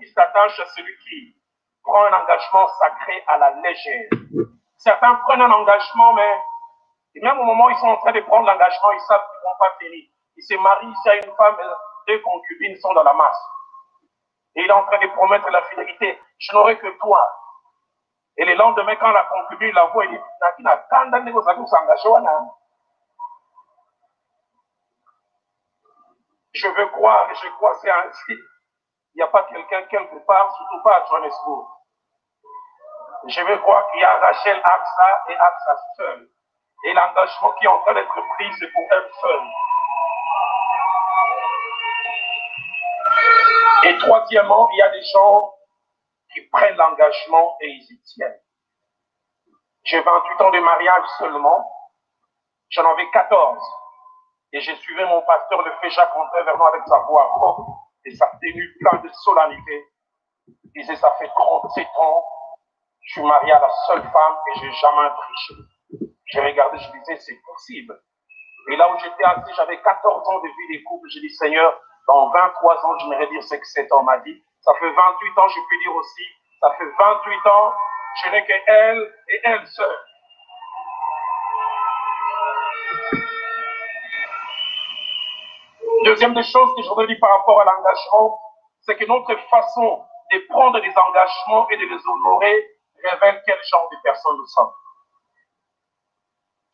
qui s'attache à celui qui prend un engagement sacré à la légère. Certains prennent un engagement, mais même au moment où ils sont en train de prendre l'engagement, ils savent qu'ils ne vont pas finir. Ils se marient, s'il y a une femme, 2 concubines sont dans la masse. Et il est en train de promettre la fidélité. Je n'aurai que toi. Et le lendemain, quand la concubine la voit, il dit, je veux croire, et je crois que c'est ainsi. Il n'y a pas quelqu'un quelque part, surtout pas à Johannesburg. Je veux croire qu'il y a Rachel Axa et Axa seule. Et l'engagement qui est en train d'être pris, c'est pour elle seule. Et troisièmement, il y a des gens qui prennent l'engagement et ils y tiennent. J'ai 28 ans de mariage seulement. J'en avais 14. Et j'ai suivi mon pasteur, le fait Jacques-André Vernon, avec sa voix rauque et sa tenue pleine de solennité. Il disait, ça fait 37 ans, je suis marié à la seule femme et je n'ai jamais triché. J'ai regardé, je disais, c'est possible. Et là où j'étais assis, j'avais 14 ans de vie de couple. J'ai dit, Seigneur, dans 23 ans, j'aimerais dire ce que cet homme m'a dit. Ça fait 28 ans, je peux dire aussi, ça fait 28 ans, je n'ai qu'elle et elle seule. Deuxième des choses que je voudrais dire par rapport à l'engagement, c'est que notre façon de prendre des engagements et de les honorer révèle quel genre de personne nous sommes.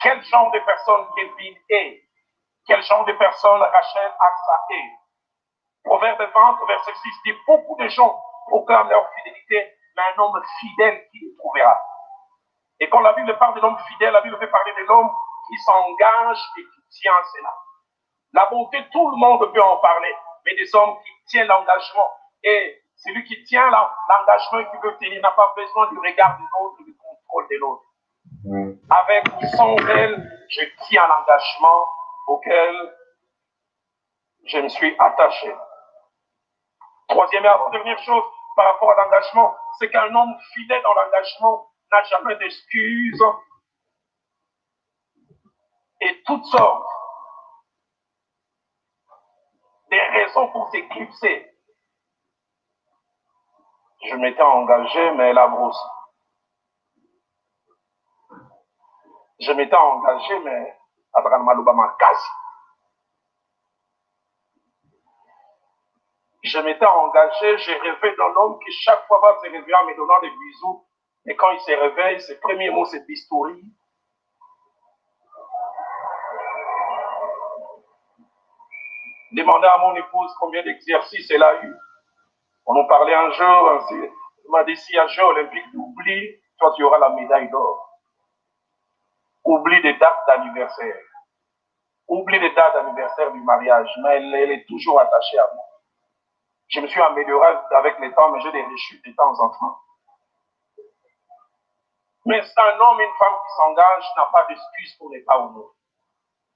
Quel genre de personne Kelvin est? Quel genre de personne Rachel Axa est? Proverbe 20, verset 6 dit, beaucoup de gens proclament leur fidélité, mais un homme fidèle qui le trouvera. Et quand la Bible parle de l'homme fidèle, la Bible fait parler de l'homme qui s'engage et qui tient cela. La bonté, tout le monde peut en parler, mais des hommes qui tiennent l'engagement. Et celui qui tient l'engagement et qui veut tenir n'a pas besoin du regard de l'autre, du contrôle de l'autre. Avec ou sans elle, je tiens l'engagement auquel je me suis attaché. Troisième et avant-dernière chose par rapport à l'engagement, c'est qu'un homme fidèle dans l'engagement n'a jamais d'excuses et toutes sortes des raisons pour s'éclipser. Je m'étais engagé, mais la brousse. Je m'étais engagé, mais Abraham Malouba m'a cassé. Je m'étais engagé, j'ai rêvé d'un homme qui chaque fois va se réveiller en me donnant des bisous. Et quand il se réveille, ses premiers mots, c'est bistouri. Demandez à mon épouse combien d'exercices elle a eu. On en parlait un jour, il m'a dit, si un jeu olympique, oublie, toi tu auras la médaille d'or. Oublie des dates d'anniversaire. Oublie les dates d'anniversaire du mariage, mais elle est toujours attachée à moi. Je me suis amélioré avec le temps, mais j'ai des rechutes de temps en temps. Mais c'est un homme et une femme qui s'engagent n'a pas d'excuse pour ne pas honorer.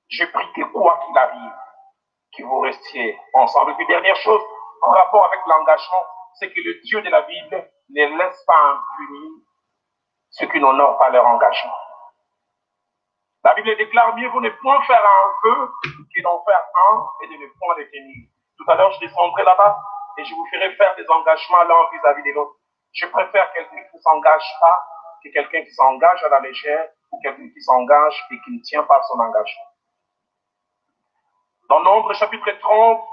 Je prie que quoi qu'il arrive, que vous restiez ensemble. Et puis dernière chose, en rapport avec l'engagement, c'est que le Dieu de la Bible ne laisse pas impunis ceux qui n'honorent pas leur engagement. La Bible déclare mieux vaut ne point faire un feu que d'en faire un et de ne point le tenir. Tout à l'heure, je descendrai là-bas et je vous ferai faire des engagements l'un vis-à-vis de l'autre. Je préfère quelqu'un qui ne s'engage pas que quelqu'un qui s'engage à la légère ou quelqu'un qui s'engage et qui ne tient pas son engagement. Dans Nombre chapitre 30,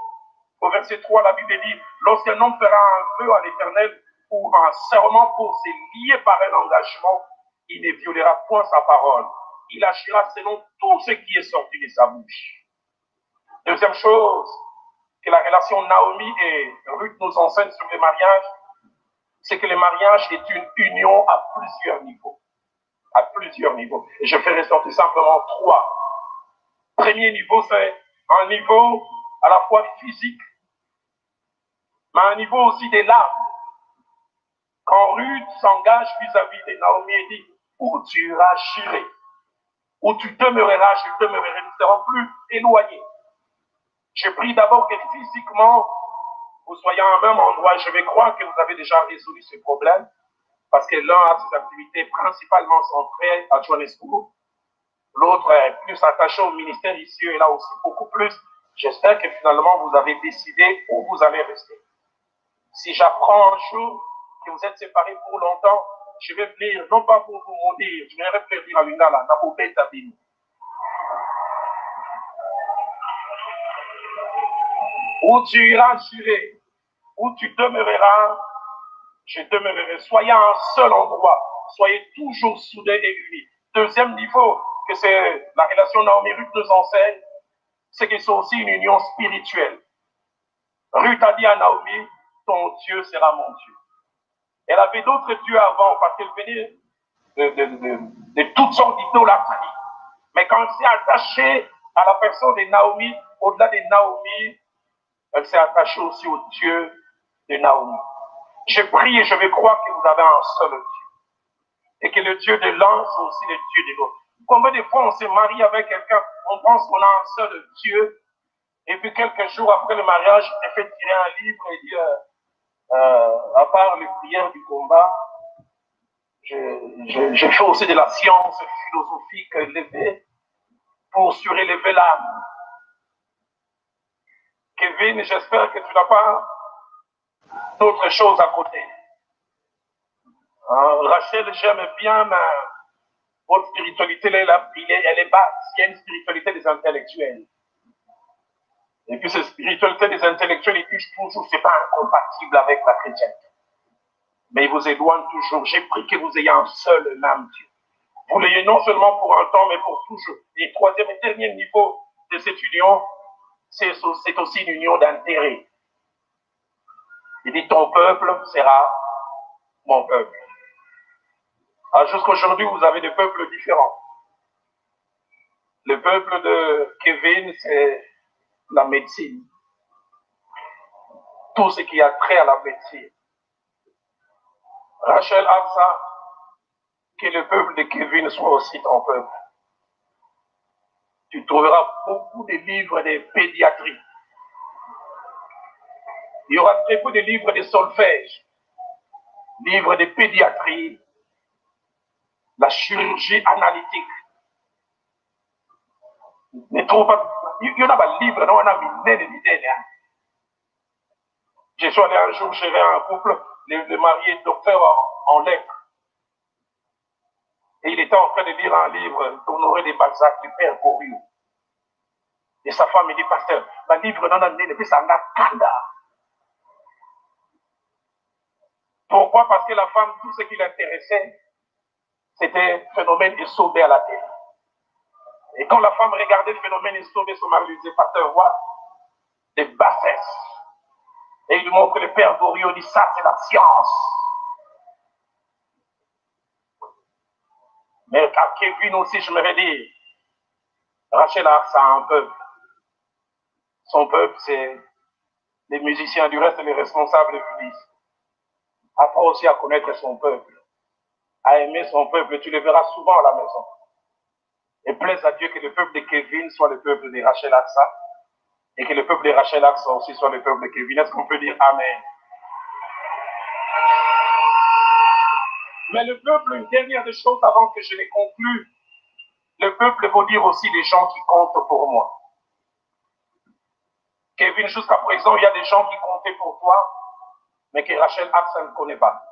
au verset 3, la Bible dit, lorsqu'un homme fera un feu à l'Éternel ou un serment pour se lier par un engagement, il ne violera point sa parole. Il agira selon tout ce qui est sorti de sa bouche. Deuxième chose, que la relation Naomi et Ruth nous enseigne sur le mariage, c'est que le mariage est une union à plusieurs niveaux. À plusieurs niveaux. Et je fais ressortir simplement 3. Premier niveau, c'est un niveau à la fois physique, mais un niveau aussi des larmes. Quand Ruth s'engage vis-à-vis de Naomi et dit, où tu iras, j'irai. Où tu demeureras, je demeurerai. Nous ne serons plus éloignés. Je prie d'abord que physiquement, vous soyez en même endroit. Je vais croire que vous avez déjà résolu ce problème, parce que l'un a ses activités principalement centrées à Johannesburg. L'autre est plus attaché au ministère ici et là aussi beaucoup plus. J'espère que finalement vous avez décidé où vous allez rester. Si j'apprends un jour que vous êtes séparés pour longtemps, je vais venir, non pas pour vous maudire, je viendrai prévenir à Lingala, n'a pas bête à vie. Où tu iras jurer, où tu demeureras, je demeurerai. Soyez à un seul endroit, soyez toujours soudés et unis. Deuxième niveau, que c'est la relation Naomi-Ruth nous enseigne, c'est qu'ils sont aussi une union spirituelle. Ruth a dit à Naomi, ton Dieu sera mon Dieu. Elle avait d'autres dieux avant parce qu'elle venait de toutes sortes d'idolâtries. Mais quand elle s'est attachée à la personne de Naomi, au-delà de Naomi, elle s'est attachée aussi au Dieu de Naomi. Je prie et je vais croire que vous avez un seul Dieu. Et que le Dieu de l'un, c'est aussi le Dieu de l'autre. Combien de fois on se marie avec quelqu'un, on pense qu'on a un seul Dieu, et puis quelques jours après le mariage, elle fait tirer un livre et dit, à part les prières du combat, je fais aussi de la science philosophique élevée pour surélever l'âme. Kevin, j'espère que tu n'as pas d'autres choses à côté. Rachel, j'aime bien, mais votre spiritualité, elle est basse. Il y a une spiritualité des intellectuels. Et puis, cette spiritualité des intellectuels, ils disent toujours, c'est pas incompatible avec la chrétienté. Mais ils vous éloignent toujours. J'ai pris que vous ayez un seul même Dieu. Vous l'ayez non seulement pour un temps, mais pour toujours. Et troisième et dernier niveau de cette union, c'est aussi une union d'intérêt. Il dit, ton peuple sera mon peuple. Alors jusqu'aujourd'hui, vous avez des peuples différents. Le peuple de Kevin, c'est la médecine. Tout ce qui a trait à la médecine. Rachel a ça, que le peuple de Kevin soit aussi ton peuple. Tu trouveras beaucoup de livres de pédiatrie. Il y aura très peu de livres de solfège, livres de pédiatrie, la chirurgie analytique. Ne trouve pas. Il y en a des livres, non, on a mis des. Je suis allé un jour chez un couple, le mari est docteur en lèpre. Et il était en train de lire un livre d'Honoré de Balzac, du père Goriot. Et sa femme me dit, pasteur, ma livre non amené depuis ça n'a kanda. Pourquoi? Parce que la femme, tout ce qui l'intéressait, c'était phénomène et sauvé à la terre. Et quand la femme regardait le phénomène et sauvé, son mari lui disait, pasteur, voilà, des bassesses. Et il lui montre que le père Goriot dit, ça c'est la science. Mais à Kevin aussi, je me vais dire, Rachel a un peuple. Son peuple, c'est les musiciens, du reste, les responsables de l'église. Apprends aussi à connaître son peuple, à aimer son peuple. Tu le verras souvent à la maison. Et plaise à Dieu que le peuple de Kevin soit le peuple de Rachel Aksa et que le peuple de Rachel Aksa aussi soit le peuple de Kevin. Est-ce qu'on peut dire Amen? Mais le peuple, une dernière des choses avant que je les conclue, le peuple veut dire aussi les gens qui comptent pour moi. Kevin, jusqu'à présent, il y a des gens qui comptaient pour toi, mais que Rachel Aksa ne connaît pas.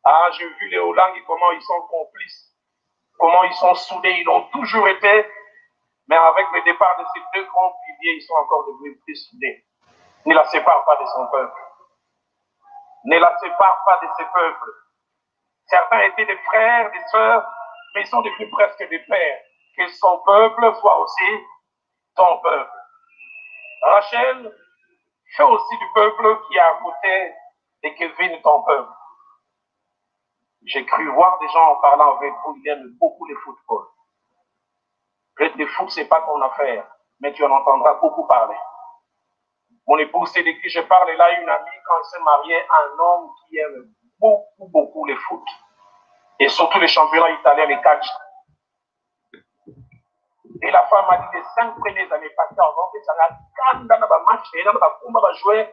Ah, j'ai vu les Hollandais, comment ils sont complices, comment ils sont soudés, ils l'ont toujours été, mais avec le départ de ces deux grands piliers, ils sont encore devenus plus soudés. Ne la sépare pas de son peuple. Ne la sépare pas de ses peuples. Certains étaient des frères, des sœurs, mais ils sont devenus presque des pères. Que son peuple soit aussi ton peuple. Rachel, fais aussi du peuple qui est à côté de Kevin, ton peuple. J'ai cru voir des gens en parlant avec vous, ils aiment beaucoup le football. Peut-être le foot, ce n'est pas ton affaire, mais tu en entendras beaucoup parler. Mon épouse, c'est de qui je parle, elle a une amie, quand elle s'est mariée, un homme qui aime beaucoup, beaucoup le foot. Et surtout les championnats italiens, les calci. Et la femme a dit les 5 premières années passées en Europe, ça a quand dans le match, et dans le combat, va jouer,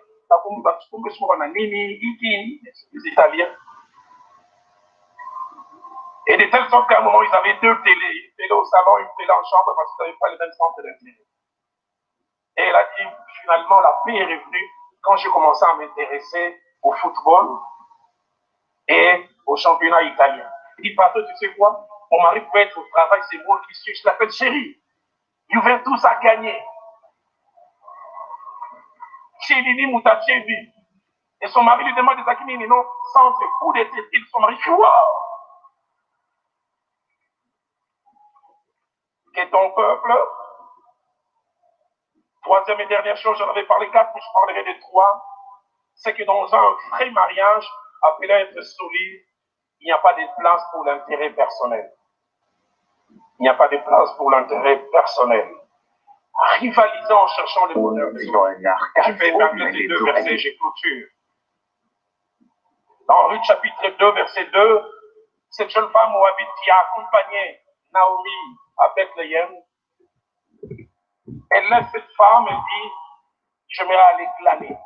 les Italiens. Et de telle sorte qu'à un moment, ils avaient 2 télés, une télé au salon, une télé en chambre, parce qu'ils n'avaient pas les mêmes centres d'intérêt. Et elle a dit, finalement, la paix est revenue quand j'ai commencé à m'intéresser au football et au championnat italien. Il dit, pasteur, tu sais quoi? Mon mari peut être au travail, c'est moi qui suis, je l'appelle chérie. Juventus a gagné. Chérini Moutachevi. Et son mari lui demande des Zakimini, non, sans ce coup de tête. Son mari dit, wow! Que ton peuple, troisième et dernière chose, j'en avais parlé 4, mais je parlerai de 3, c'est que dans un vrai mariage, appelé à être solide, il n'y a pas de place pour l'intérêt personnel. Il n'y a pas de place pour l'intérêt personnel. Rivalisant en cherchant le bonheur des autres. Je fais Épingle 2, verset, j'ai clôture. Dans Ruth chapitre 2, verset 2, cette jeune femme moabite qui a accompagné Naomi à Bethléem, elle laisse cette femme et dit, je vais aller glaner.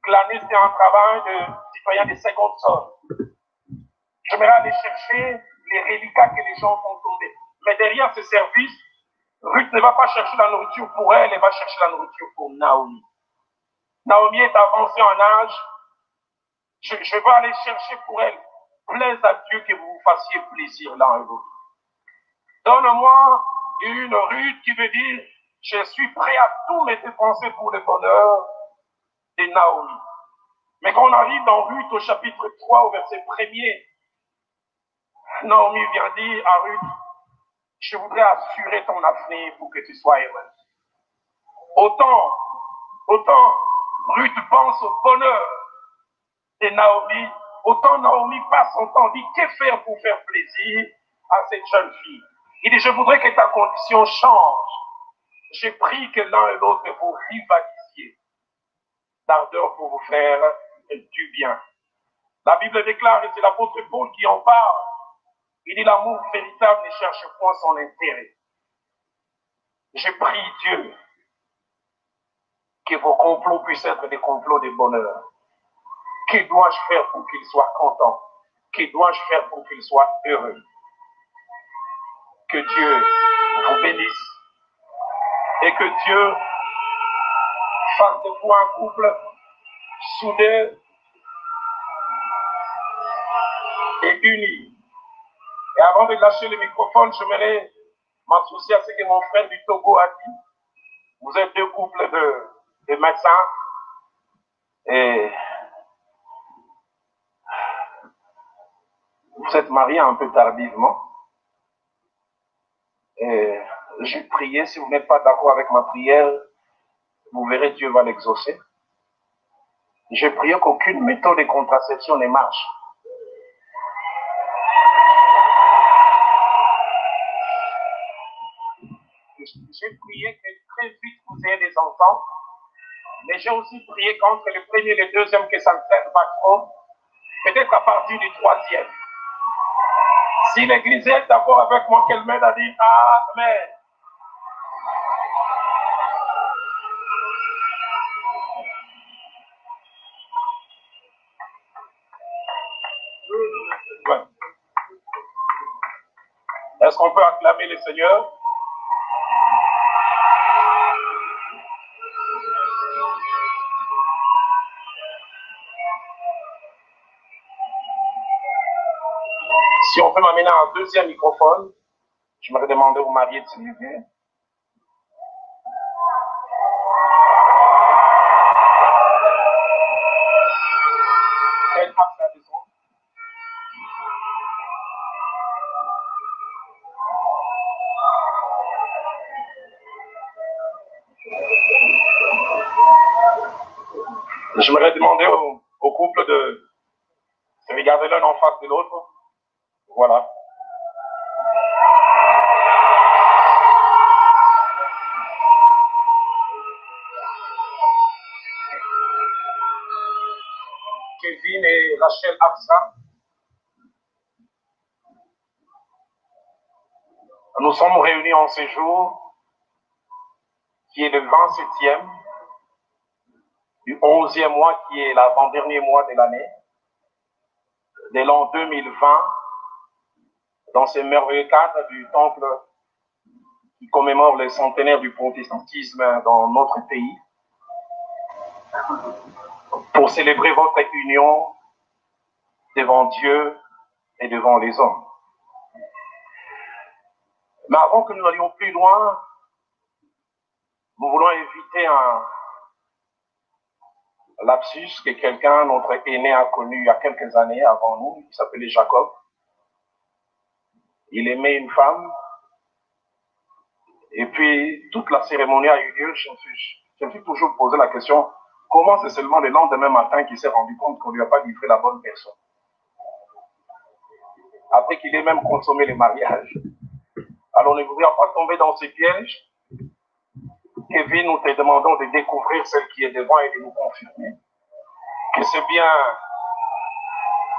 Glaner, c'est un travail de citoyen de seconde sorte. Je vais aller chercher les reliquats que les gens font tomber. Mais derrière ce service, Ruth ne va pas chercher la nourriture pour elle, elle va chercher la nourriture pour Naomi. Naomi est avancée en âge. Je vais aller chercher pour elle. Plaise à Dieu que vous vous fassiez plaisir l'un et l'autre. Donne-moi une Ruth qui veut dire, je suis prêt à tout me dépenser pour le bonheur de Naomi. Mais quand on arrive dans Ruth au chapitre 3, au verset 1er, Naomi vient dire à Ruth, je voudrais assurer ton avenir pour que tu sois heureuse. Autant Ruth pense au bonheur de Naomi, autant Naomi passe son temps, dit que faire pour faire plaisir à cette jeune fille. Il dit, je voudrais que ta condition change. J'ai pris que l'un et l'autre vous rivalisiez d'ardeur pour vous faire du bien. La Bible déclare, et c'est l'apôtre Paul qui en parle, il dit, l'amour véritable ne cherche point son intérêt. J'ai prie Dieu que vos complots puissent être des complots de bonheur. Que dois-je faire pour qu'il soit content? Que dois-je faire pour qu'il soit heureux? Que Dieu vous bénisse et que Dieu fasse de vous un couple soudé et uni. Et avant de lâcher le microphone, j'aimerais m'associer à ce que mon frère du Togo a dit. Vous êtes deux couples de médecins et vous êtes mariés un peu tardivement. Et j'ai prié, si vous n'êtes pas d'accord avec ma prière, vous verrez, Dieu va l'exaucer. J'ai prié qu'aucune méthode de contraception ne marche. J'ai prié que très vite vous ayez des enfants, mais j'ai aussi prié qu'entre le premier et le deuxième, que ça ne traite pas trop, peut-être à partir du troisième. Si l'église est d'accord avec moi, qu'elle m'aide à dire Amen. Ouais. Est-ce qu'on peut acclamer le Seigneur? Si on peut m'amener un deuxième microphone, je me demandais au marié de se lever. Je me demandais au couple de regarder l'un en face de l'autre. Voilà. Kevin et Rachel Absa. Nous sommes réunis en ce jour qui est le 27e du 11e mois, qui est l'avant-dernier mois de l'année, de l'an 2020, dans ce merveilleux cadre du temple qui commémore le centenaire du protestantisme dans notre pays. pour célébrer votre union devant Dieu et devant les hommes. Mais avant que nous n'allions plus loin, nous voulons éviter un lapsus que quelqu'un, notre aîné, a connu il y a quelques années avant nous, qui s'appelait Jacob. Il aimait une femme, et puis toute la cérémonie a eu lieu. Je me suis toujours posé la question, comment c'est seulement le lendemain matin qu'il s'est rendu compte qu'on ne lui a pas livré la bonne personne? Après qu'il ait même consommé le mariage. Alors ne voudrions pas tomber dans ce piège. Kevin, nous te demandons de découvrir celle qui est devant et de nous confirmer que c'est bien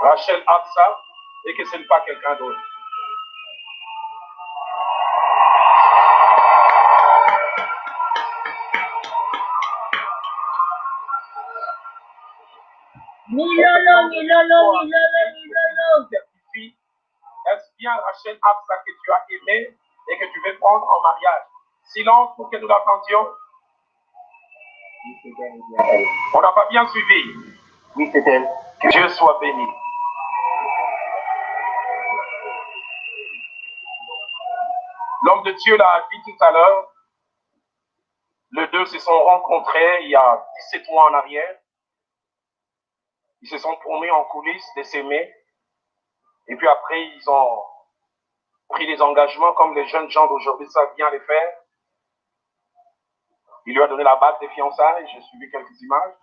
Rachel Absa et que ce n'est pas quelqu'un d'autre. Est-ce bien Rachel Absa que tu as aimé et que tu veux prendre en mariage? Silence pour que nous l'attendions. On n'a pas bien suivi. Oui, c'est elle. Que Dieu soit béni. L'homme de Dieu l'a dit tout à l'heure. Les deux se sont rencontrés il y a 17 mois en arrière. Ils se sont promis en coulisses de s'aimer. Et puis après, ils ont pris des engagements comme les jeunes gens d'aujourd'hui savent bien les faire. Il lui a donné la bague de fiançailles. J'ai suivi quelques images.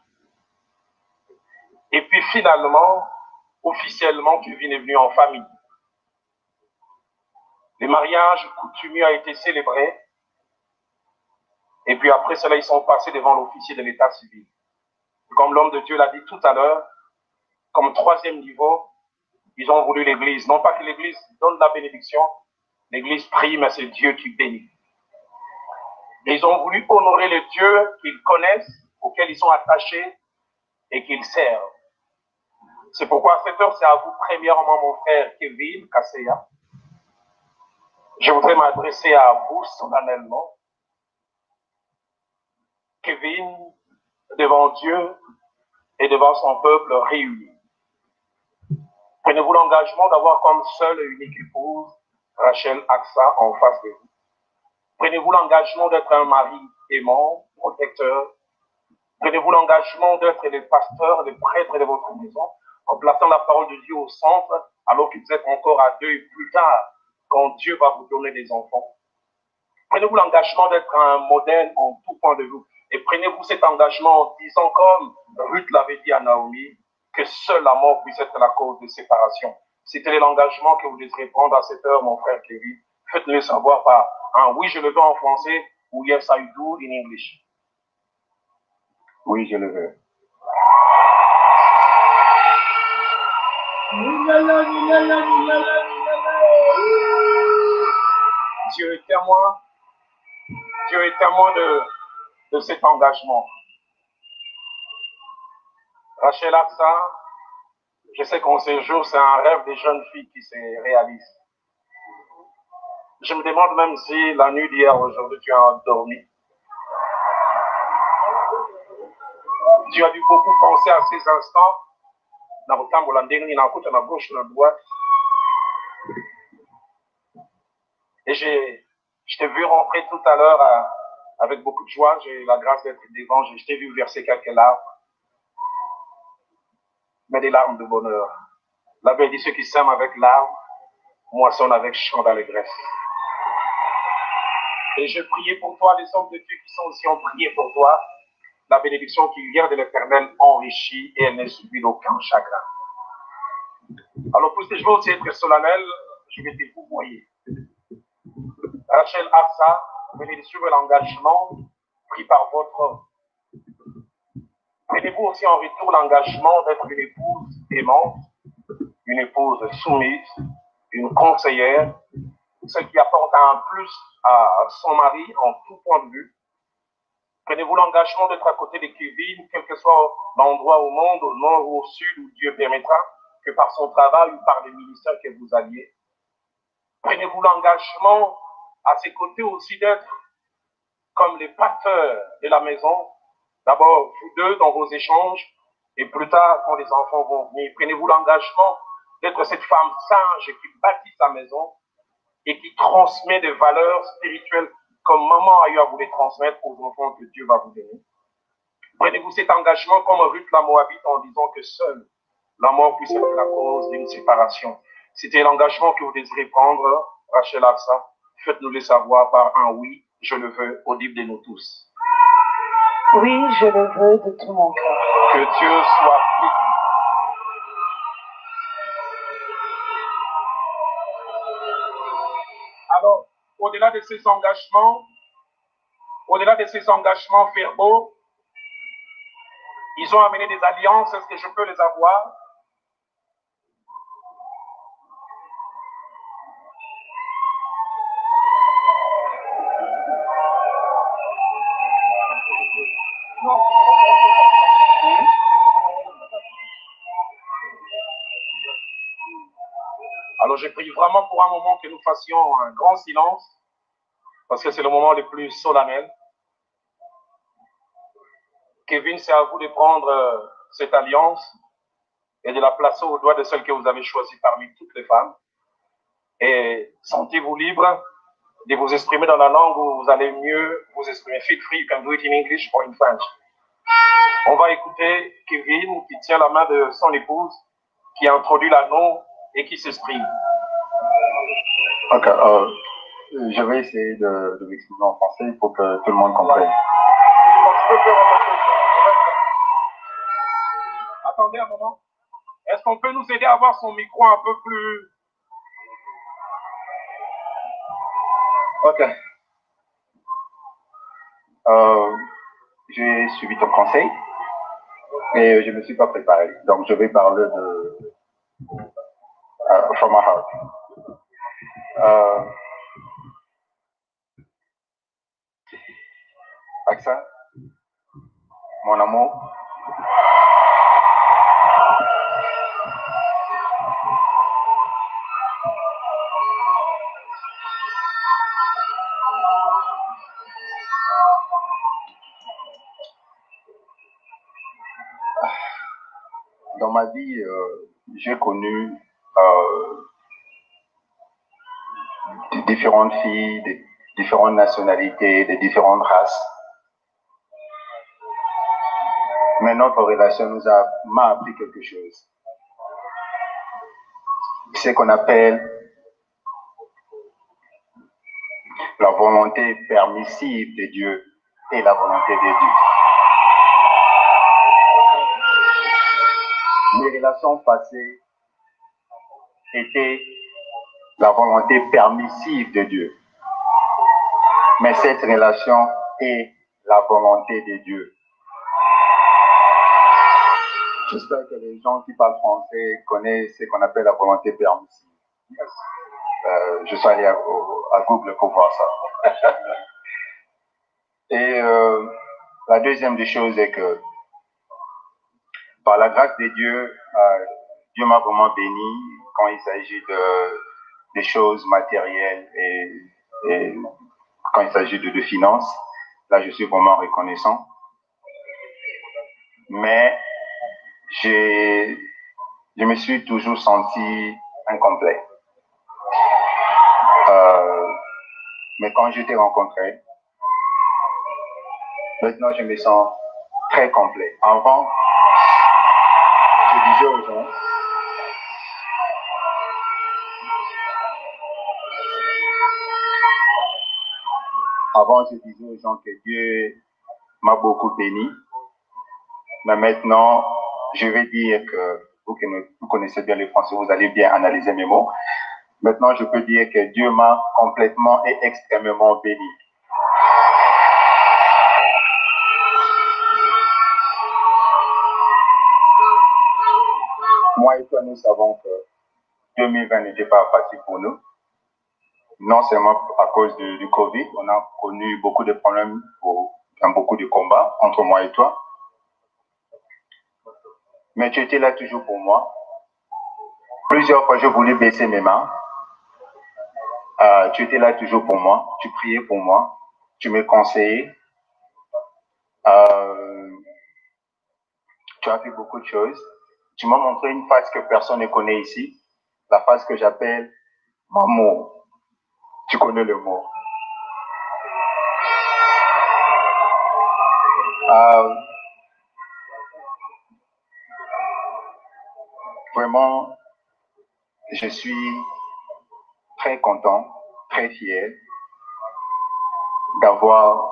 Et puis finalement, officiellement, Kevin est venu en famille. Le mariage coutumier a été célébré. Et puis après cela, ils sont passés devant l'officier de l'état civil. Comme l'homme de Dieu l'a dit tout à l'heure, comme troisième niveau, ils ont voulu l'église. Non pas que l'église donne la bénédiction, l'église prie, mais c'est Dieu qui bénit. Et ils ont voulu honorer le Dieu qu'ils connaissent, auquel ils sont attachés et qu'ils servent. C'est pourquoi à cette heure, c'est à vous, premièrement, mon frère Kevin Kasseya. Je voudrais m'adresser à vous solennellement. Kevin, devant Dieu et devant son peuple réuni. Prenez-vous l'engagement d'avoir comme seule et unique épouse Rachel Absa en face de vous. Prenez-vous l'engagement d'être un mari aimant, protecteur. Prenez-vous l'engagement d'être le pasteur, le prêtre de votre maison, en plaçant la parole de Dieu au centre, alors que vous êtes encore à deux et plus tard, quand Dieu va vous donner des enfants. Prenez-vous l'engagement d'être un modèle en tout point de vue. Et prenez-vous cet engagement en disant, comme Ruth l'avait dit à Naomi, que seule la mort puisse être la cause de séparation. Si tel est l'engagement que vous désirez prendre à cette heure, mon frère Kevin, faites-le savoir par un oui, je le veux en français ou yes, I do in English. Oui, je le veux. Dieu est témoin. Dieu est témoin de cet engagement. Rachel Absa, je sais qu'en ces jours, c'est un rêve des jeunes filles qui se réalise. Je me demande même si la nuit d'hier, aujourd'hui, tu as dormi. Tu as dû beaucoup penser à ces instants. Dans le temps, la gauche, la droite. Et je t'ai vu rentrer tout à l'heure avec beaucoup de joie. J'ai eu la grâce d'être devant. Je t'ai vu verser quelques larmes. Mais des larmes de bonheur. La Bible dit ceux qui s'aiment avec larmes, moissonnent avec chant d'allégresse. Et je priais pour toi, les hommes de Dieu qui sont aussi ont prié pour toi. La bénédiction qui vient de l'Éternel enrichit et elle n'est subie d'aucun chagrin. Alors, puisque je vais aussi être solennel, je vais te vouvoyer. Rachel Absa, venez de suivre l'engagement pris par votre homme. Prenez-vous aussi en retour l'engagement d'être une épouse aimante, une épouse soumise, une conseillère, celle qui apporte un plus à son mari en tout point de vue. Prenez-vous l'engagement d'être à côté de Kevin, quel que soit l'endroit au monde, au nord ou au sud, où Dieu permettra que par son travail ou par les ministères que vous alliez. Prenez-vous l'engagement à ses côtés aussi d'être comme les pasteurs de la maison. D'abord, vous deux, dans vos échanges, Et plus tard, quand les enfants vont venir, prenez-vous l'engagement d'être cette femme sage qui bâtit sa maison et qui transmet des valeurs spirituelles comme maman a eu à vous les transmettre aux enfants que Dieu va vous donner. Prenez-vous cet engagement comme Ruth la Moabite en disant que seule la mort puisse être la cause d'une séparation. C'était l'engagement que vous désirez prendre, Rachel Afsa. Faites-nous le savoir par un oui, je le veux, audible de nous tous. Oui, je le veux de tout mon cœur. Que Dieu soit béni. Alors, au-delà de ces engagements verbaux, ils ont amené des alliances. Est-ce que je peux les avoir? Alors, je prie vraiment pour un moment que nous fassions un grand silence, parce que c'est le moment le plus solennel. Kevin, c'est à vous de prendre cette alliance et de la placer au doigt de celle que vous avez choisie parmi toutes les femmes. Et sentez-vous libre de vous exprimer dans la langue où vous allez mieux vous exprimer. Feel free, you can do it in English or in French. On va écouter Kevin qui tient la main de son épouse, qui introduit l'anneau et qui s'exprime. Ok, je vais essayer de m'exprimer en français pour que tout le monde comprenne. Attendez un moment. Est-ce qu'on peut nous aider à avoir son micro un peu plus... Ok. J'ai suivi ton conseil et je ne me suis pas préparé. Donc, je vais parler de from my heart. Aksa, mon amour, dans ma vie, j'ai connu différentes filles, de différentes nationalités, de différentes races. Mais notre relation m'a appris quelque chose. C'est ce qu'on appelle la volonté permissive de Dieu et la volonté de Dieu. Les relations passées étaient la volonté permissive de Dieu. Mais cette relation est la volonté de Dieu. J'espère que les gens qui parlent français connaissent ce qu'on appelle la volonté permissive. Yes. Je suis allé à Google pour voir ça. Et la deuxième des choses est que par la grâce de Dieu, Dieu m'a vraiment béni quand il s'agit des choses matérielles et quand il s'agit de finances. Là, je suis vraiment reconnaissant. Mais je me suis toujours senti incomplet. Mais quand je t'ai rencontré, maintenant je me sens très complet. Avant, je disais aux gens, que Dieu m'a beaucoup béni. Mais maintenant, je vais dire que vous connaissez bien le français, vous allez bien analyser mes mots. Maintenant, je peux dire que Dieu m'a complètement et extrêmement béni. Moi et toi, nous savons que 2020 n'était pas facile pour nous. Non seulement à cause du Covid, on a connu beaucoup de problèmes, beaucoup de combats entre moi et toi. Mais tu étais là toujours pour moi. Plusieurs fois, j'ai voulu baisser mes mains. Tu étais là toujours pour moi. Tu priais pour moi. Tu me conseillais. tu as fait beaucoup de choses. Tu m'as montré une phase que personne ne connaît ici, la phase que j'appelle Mamour. Tu connais le mot. Vraiment, je suis très content, très fier d'avoir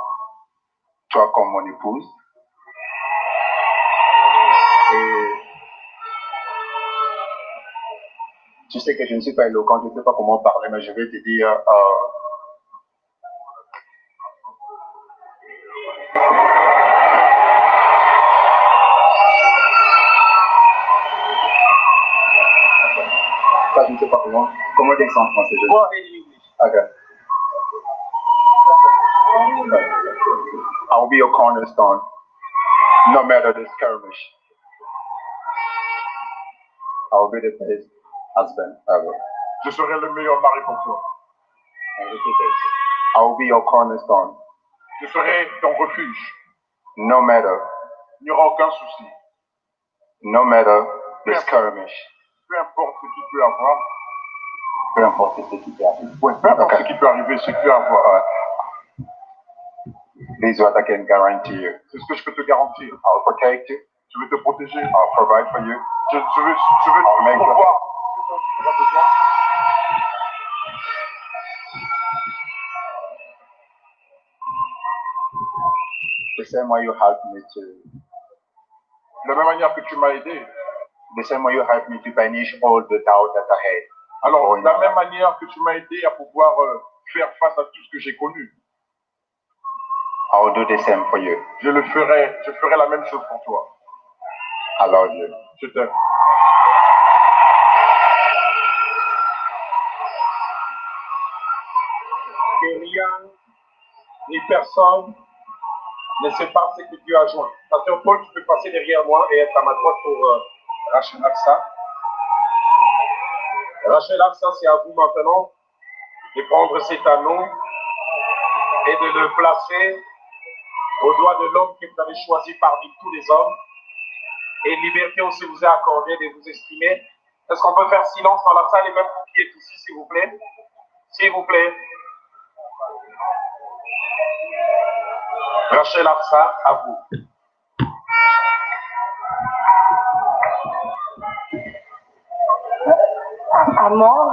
toi comme mon épouse. Et tu sais que je ne suis pas éloquent, je ne sais pas comment parler, mais je vais te dire, ça, je ne sais pas comment dire ça en français. Okay. I'll be your cornerstone, no matter the skirmish. I'll be the best husband ever. Je serai le meilleur mari pour toi. I'll be your cornerstone. Je serai ton refuge. No matter. Il n'y aura aucun souci. No matter the skirmish. Peu importe ce qu'il peut avoir. Peu importe ce qui peut arriver. Oui, peu importe ce qui peut arriver, ce qu'il peut avoir. This is what I can guarantee you. C'est ce que je peux te garantir. I'll protect you. Je vais te protéger. I'll provide for you. Je vais te pourvoir. The same way you helped me to. De la même manière que tu m'as aidé. The same way you helped me to banish all the doubt that I had. Alors, de la même manière que tu m'as aidé à pouvoir faire face à tout ce que j'ai connu. I will do the same for you. Je ferai la même chose pour toi. I love you. Je t'aime. Que rien ni personne ne sépare ce que Dieu a joint. Pasteur Paul, tu peux passer derrière moi et être à ma droite pour Rachel Aksa. Rachel Aksa, c'est à vous maintenant de prendre cet anneau et de le placer au doigt de l'homme que vous avez choisi parmi tous les hommes. Et liberté aussi vous est accordée de vous exprimer. Est-ce qu'on peut faire silence dans la salle et même vous qui êtes ici, s'il vous plaît? S'il vous plaît. Rachel Aksa, à vous. Amor,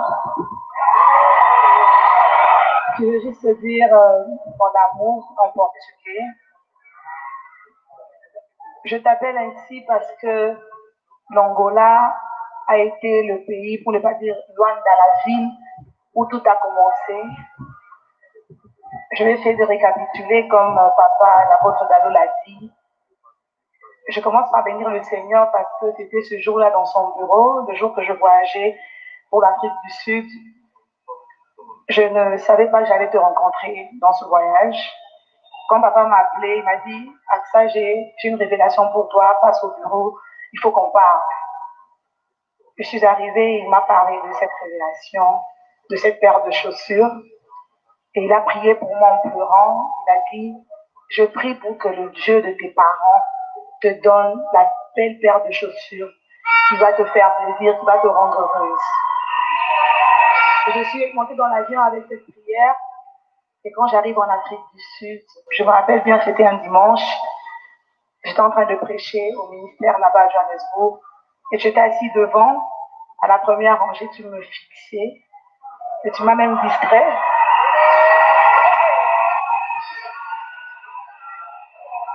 je veux juste dire mon amour en portugais. Je t'appelle ainsi parce que l'Angola a été le pays, pour ne pas dire Luanda, la ville où tout a commencé. Je vais essayer de récapituler comme papa, l'apôtre Dalo l'a dit. Je commence par bénir le Seigneur parce que c'était ce jour-là dans son bureau, le jour que je voyageais pour l'Afrique du Sud. Je ne savais pas que j'allais te rencontrer dans ce voyage. Quand papa m'a appelé, il m'a dit « Aksa, j'ai une révélation pour toi, passe au bureau, il faut qu'on parle. » Je suis arrivée, il m'a parlé de cette révélation, de cette paire de chaussures. Et il a prié pour moi en pleurant. Il a dit « Je prie pour que le Dieu de tes parents te donne la belle paire de chaussures qui va te faire plaisir, qui va te rendre heureuse. » Et je suis montée dans l'avion avec cette prière. Et quand j'arrive en Afrique du Sud, je me rappelle bien, c'était un dimanche. J'étais en train de prêcher au ministère là-bas à Johannesburg. Et j'étais assis devant. À la première rangée, tu me fixais. Et tu m'as même distrait.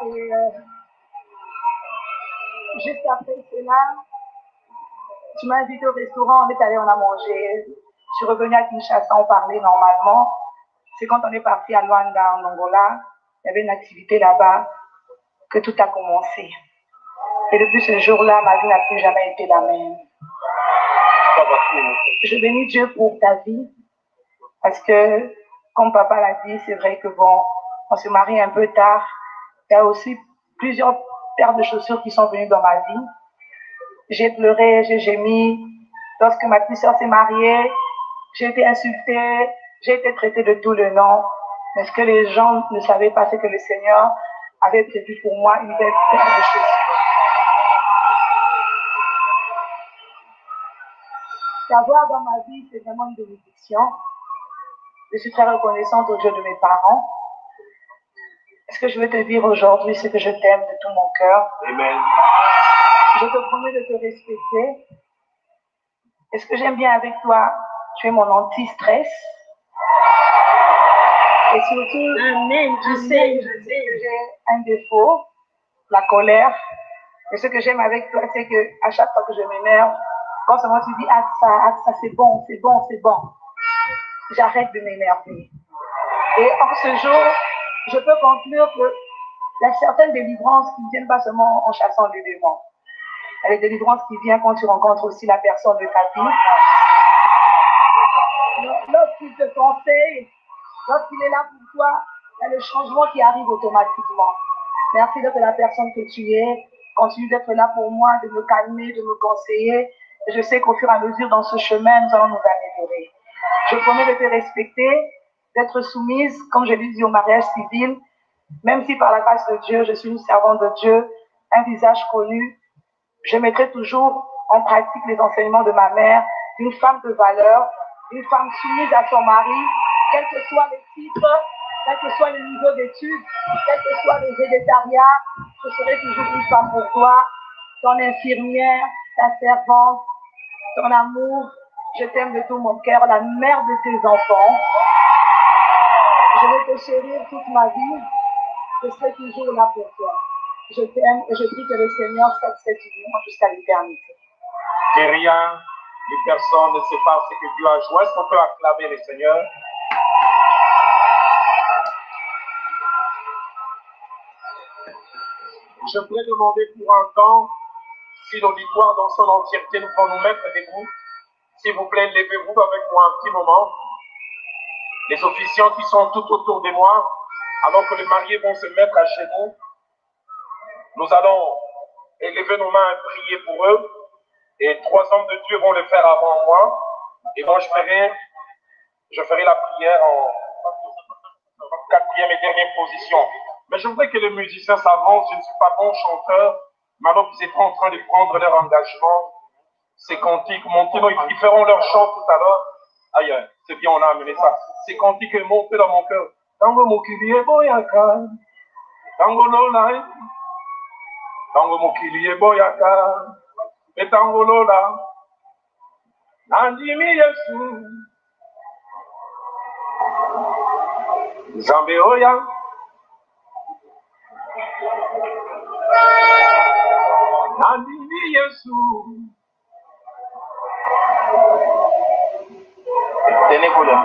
Et juste après cela, tu m'as invité au restaurant, on est allé, on a mangé. Je suis revenue à Kinshasa, on parlait normalement. C'est quand on est parti à Luanda, en Angola, il y avait une activité là-bas que tout a commencé. Et depuis ce jour-là, ma vie n'a plus jamais été la même. Je bénis Dieu pour ta vie, parce que, comme papa l'a dit, c'est vrai que bon, on se marie un peu tard. Il y a aussi plusieurs paires de chaussures qui sont venues dans ma vie. J'ai pleuré, j'ai gémi. Lorsque ma petite soeur s'est mariée, j'ai été insultée, j'ai été traitée de tout le nom. Mais ce que les gens ne savaient pas, c'est que le Seigneur avait prévu pour moi une belle paire de chaussures. Savoir dans ma vie, c'est vraiment une bénédiction. Je suis très reconnaissante au Dieu de mes parents. Ce que je veux te dire aujourd'hui, c'est que je t'aime de tout mon cœur. Amen. Je te promets de te respecter. Et ce que j'aime bien avec toi, tu es mon anti-stress. Et surtout, je sais que j'ai un défaut, la colère. Et ce que j'aime avec toi, c'est que à chaque fois que je m'énerve, quand seulement tu dis ah ça, c'est bon, c'est bon, c'est bon, j'arrête de m'énerver. Et en ce jour, je peux conclure qu'il y a certaines délivrances qui ne viennent pas seulement en chassant des démons. Il y a des délivrances qui viennent quand tu rencontres aussi la personne de ta vie. Lorsqu'il te conseille, lorsqu'il est là pour toi, il y a le changement qui arrive automatiquement. Merci d'être la personne que tu es. Continue d'être là pour moi, de me calmer, de me conseiller. Et je sais qu'au fur et à mesure, dans ce chemin, nous allons nous améliorer. Je promets de te respecter, d'être soumise, comme je l'ai dit, au mariage civil. Même si par la grâce de Dieu, je suis une servante de Dieu, un visage connu, je mettrai toujours en pratique les enseignements de ma mère, d'une femme de valeur, une femme soumise à son mari, quels que soient les titres, quel que soit le niveau d'études, quel que soit le végétariat, je serai toujours une femme pour toi, ton infirmière, ta servante, ton amour. Je t'aime de tout mon cœur, la mère de tes enfants. Je vais te chérir toute ma vie. Je serai toujours là pour toi. Je t'aime et je prie que le Seigneur fasse cette union jusqu'à l'éternité. Que rien ni personne ne sépare ce que Dieu a joué. Est-ce qu'on peut acclamer le Seigneur? Je voudrais demander pour un temps, si l'auditoire dans son entièreté nous prend nous mettre debout, s'il vous plaît, levez-vous avec moi un petit moment. Les officiants qui sont tout autour de moi, alors que les mariés vont se mettre à genoux, nous allons élever nos mains et prier pour eux. Et 3 hommes de Dieu vont le faire avant moi. Et moi, je ferai la prière en 4e et dernière position. Mais je voudrais que les musiciens s'avancent. Je ne suis pas bon chanteur, mais alors qu'ils étaient en train de prendre leur engagement, ces cantiques, montez, ils feront leur chant tout à l'heure. Aïe, c'est bien, on a amené ça. Ces cantiques montés dans mon cœur. Tango mokili boyaka, tango lola, tango mokili boyaka, et tango lola, nandimi yesu, zambe oya. Nandimi yesu. Tenez-vous là.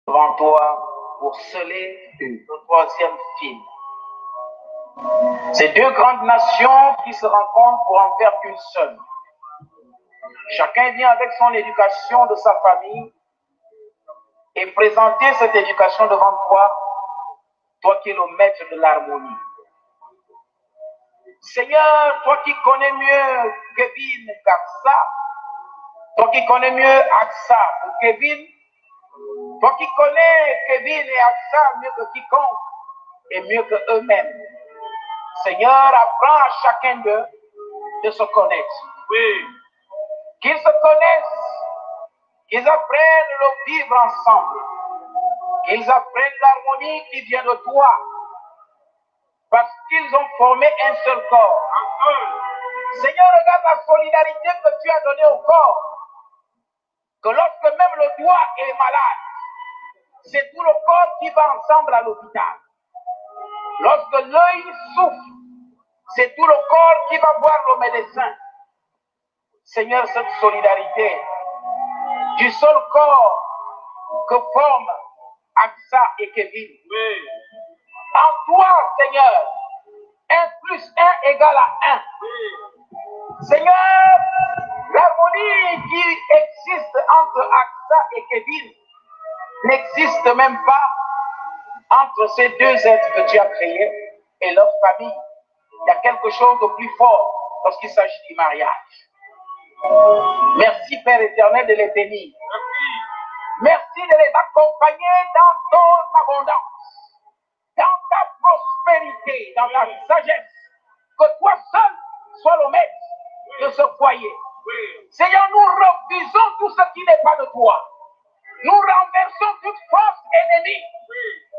Devant toi pour sceller le 3e film. Ces 2 grandes nations qui se rencontrent pour en faire qu'une seule. Chacun vient avec son éducation de sa famille et présenter cette éducation devant toi, toi qui es le maître de l'harmonie. Seigneur, toi qui connais mieux Kevin Garça, Toi qui connais mieux AXA pour Kevin, toi qui connais Kevin et AXA mieux que quiconque et mieux que eux-mêmes. Seigneur, apprends à chacun d'eux de se connaître. Oui. Qu'ils se connaissent, qu'ils apprennent le vivre ensemble, qu'ils apprennent l'harmonie qui vient de toi, parce qu'ils ont formé un seul corps. Seigneur, regarde la solidarité que tu as donnée au corps, que lorsque même le doigt est malade, c'est tout le corps qui va ensemble à l'hôpital. Lorsque l'œil souffre, c'est tout le corps qui va voir le médecin. Seigneur, cette solidarité du seul corps que forment AXA et Kevin. Oui. En toi, Seigneur, 1 plus 1 égale à 1. Oui. Seigneur, l'harmonie qui existe entre AXA et Kevin n'existe même pas entre ces deux êtres que tu as créés et leur famille. Il y a quelque chose de plus fort lorsqu'il s'agit du mariage. Merci Père éternel de les bénir. Merci de les accompagner dans ton abondance, dans ta prospérité, dans ta sagesse. Que toi seul sois le maître de ce foyer. Seigneur, nous refusons tout ce qui n'est pas de toi. Nous renversons toute force ennemie,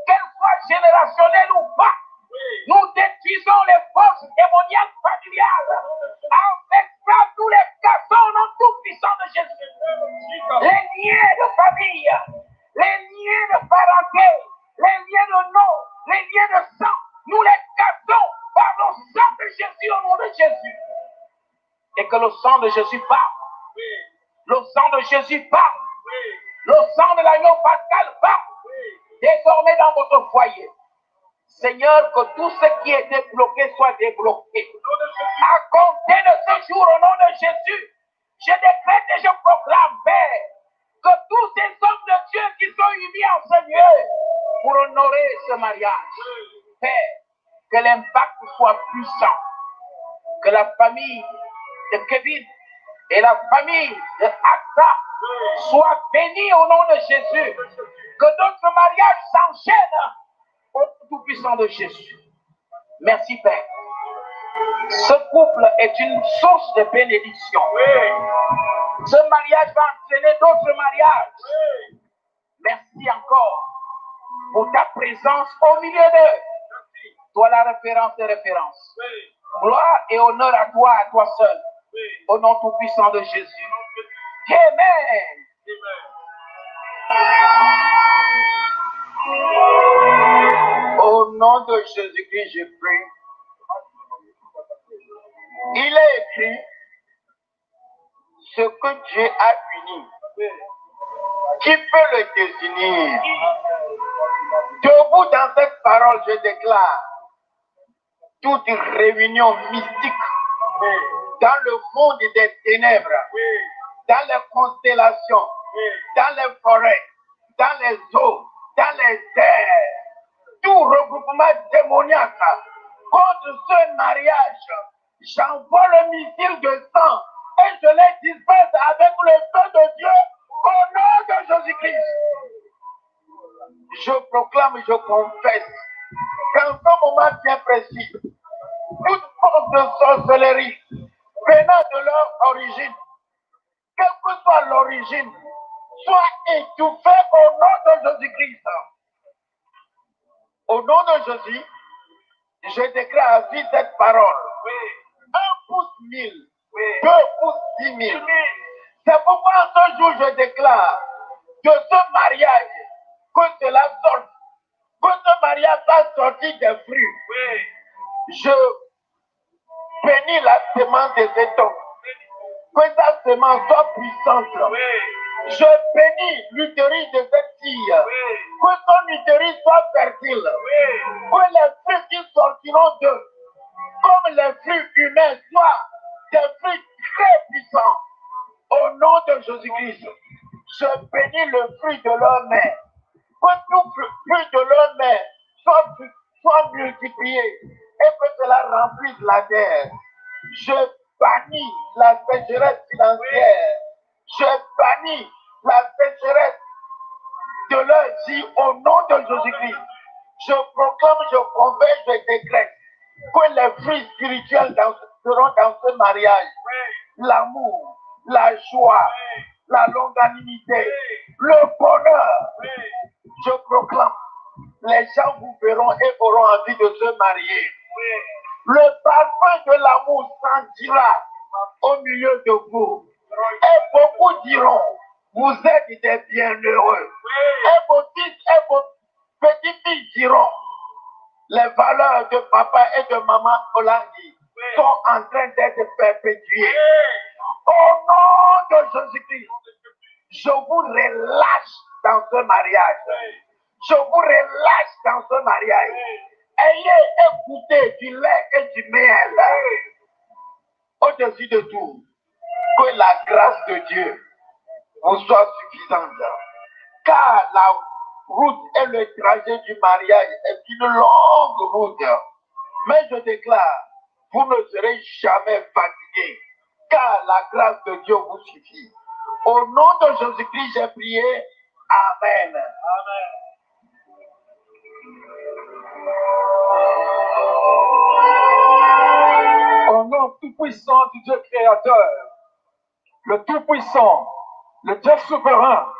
qu'elle soit générationnelle ou pas. Nous détruisons les forces démoniaques familiales. Avec ça, tous les cassons au nom tout-puissant de Jésus. Les liens de famille, les liens de parenté, les liens de nom, les liens de sang, nous les cassons par le sang de Jésus au nom de Jésus. Et que le sang de Jésus parle. Le sang de Jésus parle. Le sang de l'agneau pascal parle. Désormais dans votre foyer. Seigneur, que tout ce qui était bloqué soit débloqué. À compter de ce jour, au nom de Jésus, je décrète et je proclame, Père, que tous ces hommes de Dieu qui sont unis en ce lieu pour honorer ce mariage, Père, que l'impact soit puissant, que la famille de Kevin et la famille de AXA soient bénis au nom de Jésus, que d'autres mariages s'enchaînent au tout-puissant de Jésus. Merci Père. Ce couple est une source de bénédiction. Ce mariage va entraîner d'autres mariages. Merci encore pour ta présence au milieu d'eux. Toi la référence des références. Gloire et honneur à toi seul. Au nom tout-puissant de Jésus. Amen. Au nom de Jésus-Christ, je prie. Il est écrit, ce que Dieu a uni, qui peut le désunir? Debout dans cette parole, je déclare, toute réunion mystique dans le monde des ténèbres, dans les constellations, dans les forêts, dans les eaux, dans les airs, tout regroupement démoniaque contre ce mariage, j'envoie le missile de sang et je les disperse avec le feu de Dieu au nom de Jésus-Christ. Je proclame, je confesse qu'en ce moment bien précis, toute forme de sorcellerie venant de leur origine, quelle que soit l'origine, soit étouffée au nom de Jésus-Christ. Au nom de Jésus, je déclare à vie cette parole. 1 pouce 1000, 2 pouces 10 000. C'est pourquoi en ce jour je déclare que ce mariage, que cela sorte, que ce mariage va sortir des fruits. Je bénis la semence de cet homme. Que sa semence soit puissante. Je bénis l'utérus de cette fille. Que son utérus soit fertile. Que les fruits qui sortiront d'eux, comme les fruits humains, soient des fruits très puissants. Au nom de Jésus-Christ, je bénis le fruit de leur main. Que tout fruit de leur main soit multiplié et que cela remplisse la terre. Je bannis la sécheresse financière. Je bannis la sécheresse de leur vie au nom de Jésus-Christ. Je proclame, je convainc, je décrète que les fruits spirituels seront dans ce mariage. L'amour, la joie, la longanimité, le bonheur. Je proclame, les gens vous verront et auront envie de se marier. Le parfum de l'amour sentira au milieu de vous. Et beaucoup diront, vous êtes des bienheureux. Et vos fils et vos petites-filles diront, les valeurs de papa et de maman Olandi sont en train d'être perpétuées. Au nom de Jésus-Christ, je vous relâche dans ce mariage. Je vous relâche dans ce mariage. Ayez écouté du lait et du miel. Au-dessus de tout, que la grâce de Dieu vous soit suffisante. Car la route et le trajet du mariage est une longue route. Mais je déclare, vous ne serez jamais fatigués. Car la grâce de Dieu vous suffit. Au nom de Jésus-Christ, j'ai prié. Amen. Amen. Au nom tout-puissant du Dieu créateur, le tout-puissant, le Dieu souverain,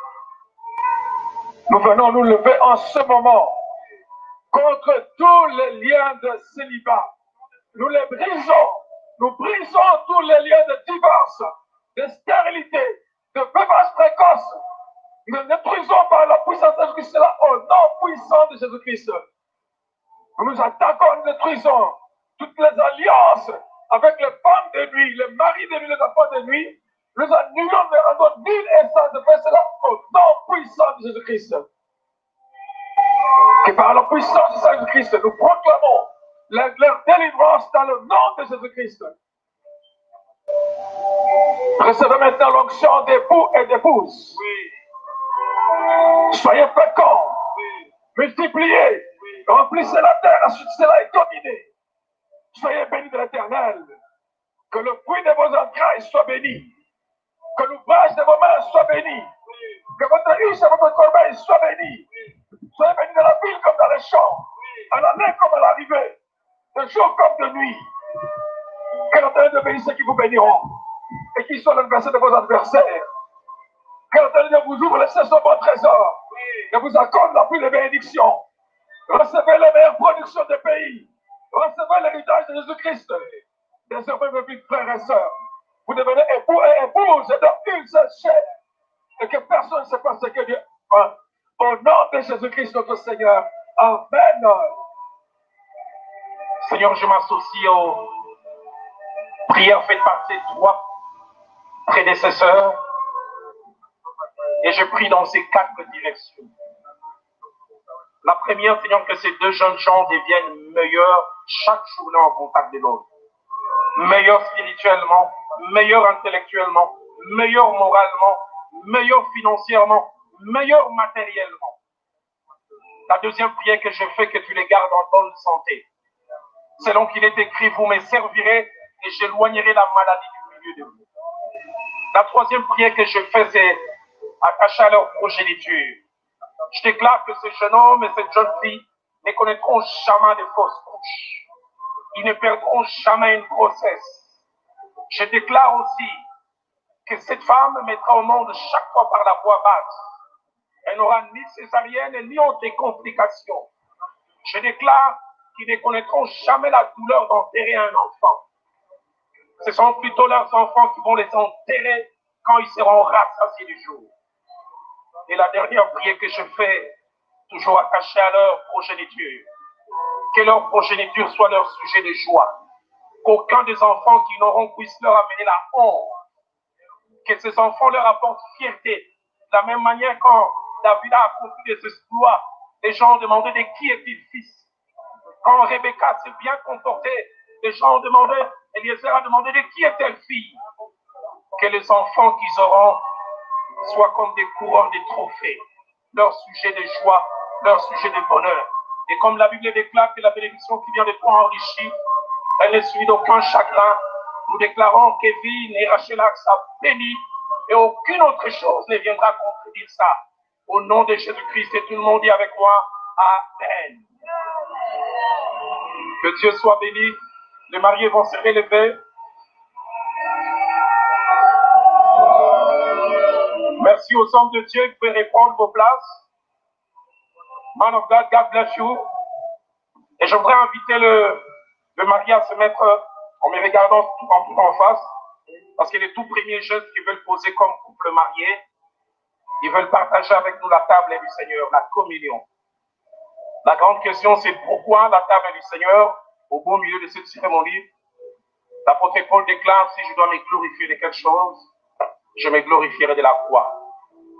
nous venons nous lever en ce moment contre tous les liens de célibat. Nous les brisons. Nous brisons tous les liens de divorce, de stérilité, de veuvage précoce. Nous détruisons par la puissance de Jésus-Christ cela au nom puissant de Jésus-Christ. Nous nous attaquons, nous détruisons toutes les alliances avec les femmes de nuit, les maris de nuit, les enfants de nuit. Nous annulons, nous rendons nul et sans de faire cela au nom puissant de Jésus-Christ. Que par la puissance de Jésus-Christ, nous proclamons leur délivrance dans le nom de Jésus-Christ. Recevez maintenant l'onction d'époux et d'épouses. Soyez féconds, multipliez, remplissez la terre, ensuite cela est dominé. Soyez bénis de l'Éternel. Que le fruit de vos entrailles soit béni. Que l'ouvrage de vos mains soit béni. Que votre riche et votre corbeille soit béni. Soyez bénis dans la ville comme dans les champs, à l'aller comme à l'arrivée, de jour comme de nuit. Que l'Éternel de bénisse ceux qui vous béniront et qui sont l'adversaire de vos adversaires. Que l'Éternel vous ouvre les cesses de vos trésors et vous accorde la pluie de bénédictions. Recevez les meilleures productions des pays. Recevez l'héritage de Jésus-Christ. Désormais, mes petits frères et sœurs, vous devenez époux et épouses dans une seule chair. Et que personne ne se passe ce que Dieu a. Au nom de Jésus-Christ, notre Seigneur. Amen. Seigneur, je m'associe aux prières faites par ces trois prédécesseurs. Et je prie dans ces quatre directions. La première, Seigneur, que ces deux jeunes gens deviennent meilleurs chaque journée en contact de l'autre. Meilleurs spirituellement, meilleurs intellectuellement, meilleurs moralement, meilleurs financièrement, meilleurs matériellement. La deuxième prière que je fais, que tu les gardes en bonne santé. Selon qu'il est écrit, vous me servirez et j'éloignerai la maladie du milieu de vous. La troisième prière que je fais, c'est attacher à leur progéniture. Je déclare que ce jeune homme et cette jeune fille ne connaîtront jamais de fausses couches. Ils ne perdront jamais une grossesse. Je déclare aussi que cette femme mettra au monde chaque fois par la voie basse. Elle n'aura ni césarienne ni autre complication. Je déclare qu'ils ne connaîtront jamais la douleur d'enterrer un enfant. Ce sont plutôt leurs enfants qui vont les enterrer quand ils seront rassasiés du jour. Et la dernière prière que je fais, toujours attachée à leur progéniture, que leur progéniture soit leur sujet de joie. Qu'aucun des enfants qui n'auront puisse leur amener la honte. Que ces enfants leur apportent fierté. De la même manière, quand David a accompli des exploits, les gens ont demandé de qui est-il fils. Quand Rebecca s'est bien comportée, les gens ont demandé, Eliezer a demandé de qui est-elle fille. Que les enfants qu'ils auront soient comme des couronnes de trophées, leur sujet de joie, leur sujet de bonheur. Et comme la Bible déclare que la bénédiction qui vient de toi enrichit, elle n'est suivie d'aucun chagrin, nous déclarons qu'Evie et Rachel sont bénis et aucune autre chose ne viendra contredire ça. Au nom de Jésus-Christ, et tout le monde dit avec moi, Amen. Que Dieu soit béni. Les mariés vont se relever. Merci aux hommes de Dieu qui peuvent répondre vos places. Man of God, God bless you. Et je voudrais inviter le marié à se mettre en me regardant tout en face, parce que les tout premiers gestes qu'ils veulent poser comme couple marié, ils veulent partager avec nous la table du Seigneur, la communion. La grande question, c'est pourquoi la table du Seigneur, au beau milieu de cette cérémonie, l'apôtre Paul déclare, si je dois me glorifier de quelque chose, je me glorifierai de la croix.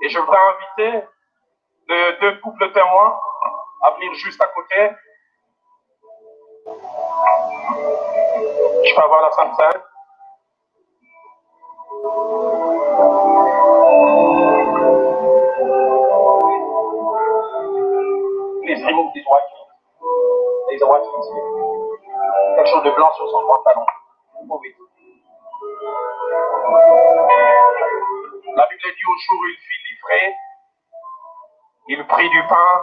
Et je voudrais inviter les deux couples témoins à venir juste à côté. Je peux avoir la Sainte Seine. Please remove this white thing. There's a white thing here. Quelque chose de blanc sur son pantalon. Remove it. La Bible dit au jour où il fut livré, il prit du pain,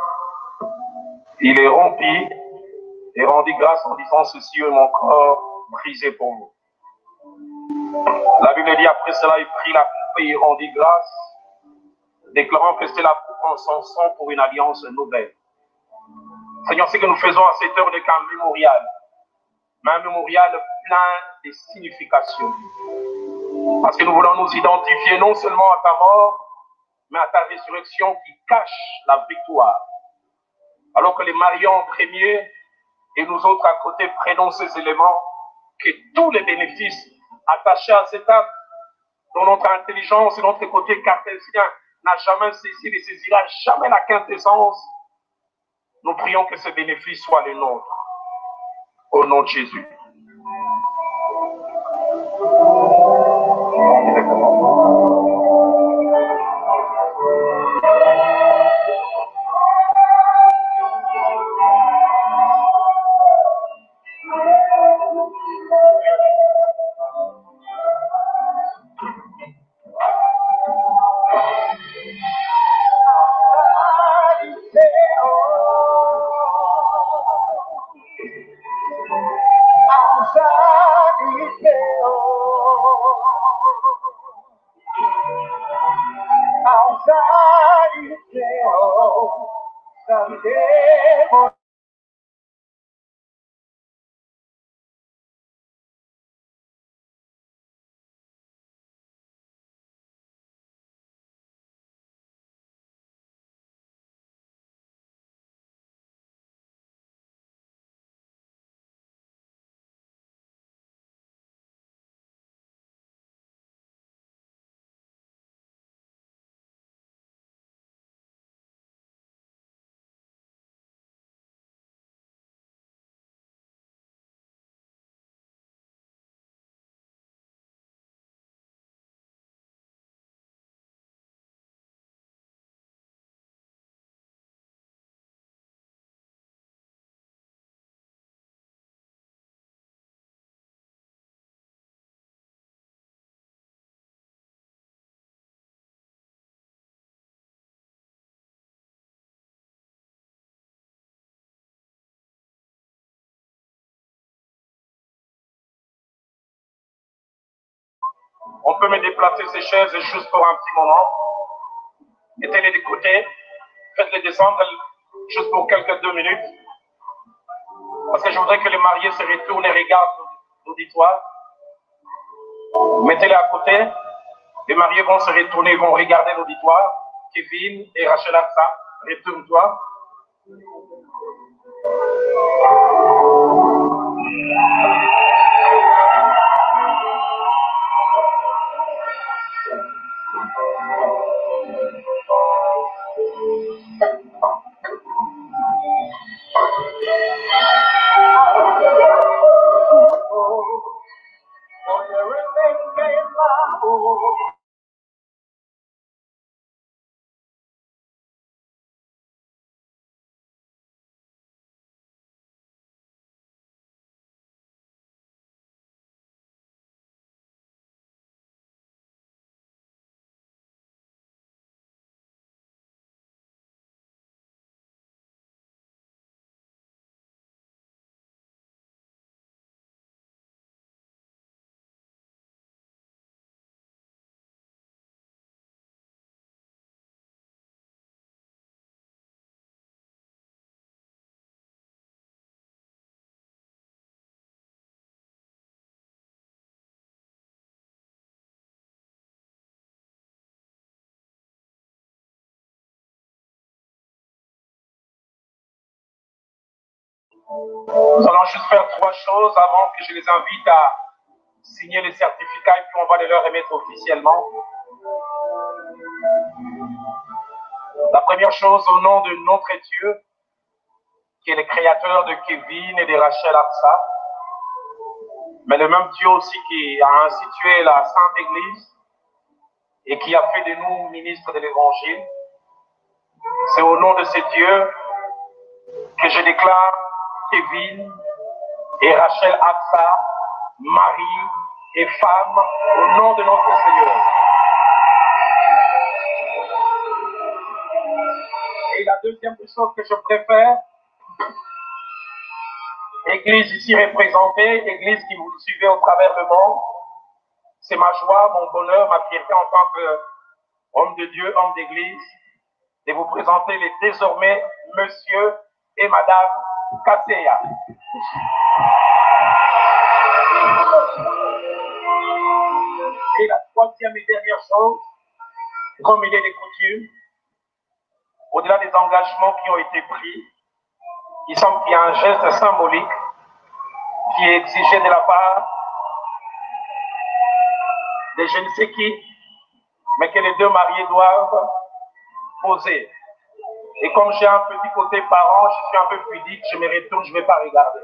il les rompit et rendit grâce en disant, ceci est mon corps brisé pour vous. La Bible dit après cela, il prit la coupe et il rendit grâce, déclarant que c'était la coupe en son sang pour une alliance nouvelle. Seigneur, ce que nous faisons à cette heure n'est qu'un mémorial, mais un mémorial plein de significations. Parce que nous voulons nous identifier non seulement à ta mort, mais à ta résurrection qui cache la victoire. Alors que les mariés en premier et nous autres à côté prenons ces éléments, que tous les bénéfices attachés à cet acte, dont notre intelligence et notre côté cartésien n'a jamais cessé de saisir jamais la quintessence, nous prions que ces bénéfices soient les nôtres. Au nom de Jésus. On peut me déplacer ces chaises juste pour un petit moment. Mettez-les de côté. Faites-les descendre juste pour quelques 2 minutes. Parce que je voudrais que les mariés se retournent et regardent l'auditoire. Mettez-les à côté. Les mariés vont se retourner, vont regarder l'auditoire. Kevin et Rachel Atsa, retourne-toi. Nous allons juste faire 3 choses avant que je les invite à signer les certificats et puis on va les leur remettre officiellement. La première chose, au nom de notre Dieu, qui est le créateur de Kevin et de Rachel Absa, mais le même Dieu aussi qui a institué la Sainte Église et qui a fait de nous ministres de l'Évangile. C'est au nom de ce Dieu que je déclare Kevin et Rachel Absa, mari et femme, au nom de notre Seigneur. Et la deuxième chose que je préfère, Église ici représentée, Église qui vous suivez au travers le monde, c'est ma joie, mon bonheur, ma fierté en tant qu'homme de Dieu, homme d'Église, de vous présenter les désormais Monsieur et Madame Kaseya. Et la troisième et dernière chose, comme il est de coutume, au-delà des engagements qui ont été pris, il semble qu'il y a un geste symbolique qui est exigé de la part de je ne sais qui, mais que les deux mariés doivent poser. Et comme j'ai un petit côté parent, je suis un peu pudique, je me retourne, je ne vais pas regarder.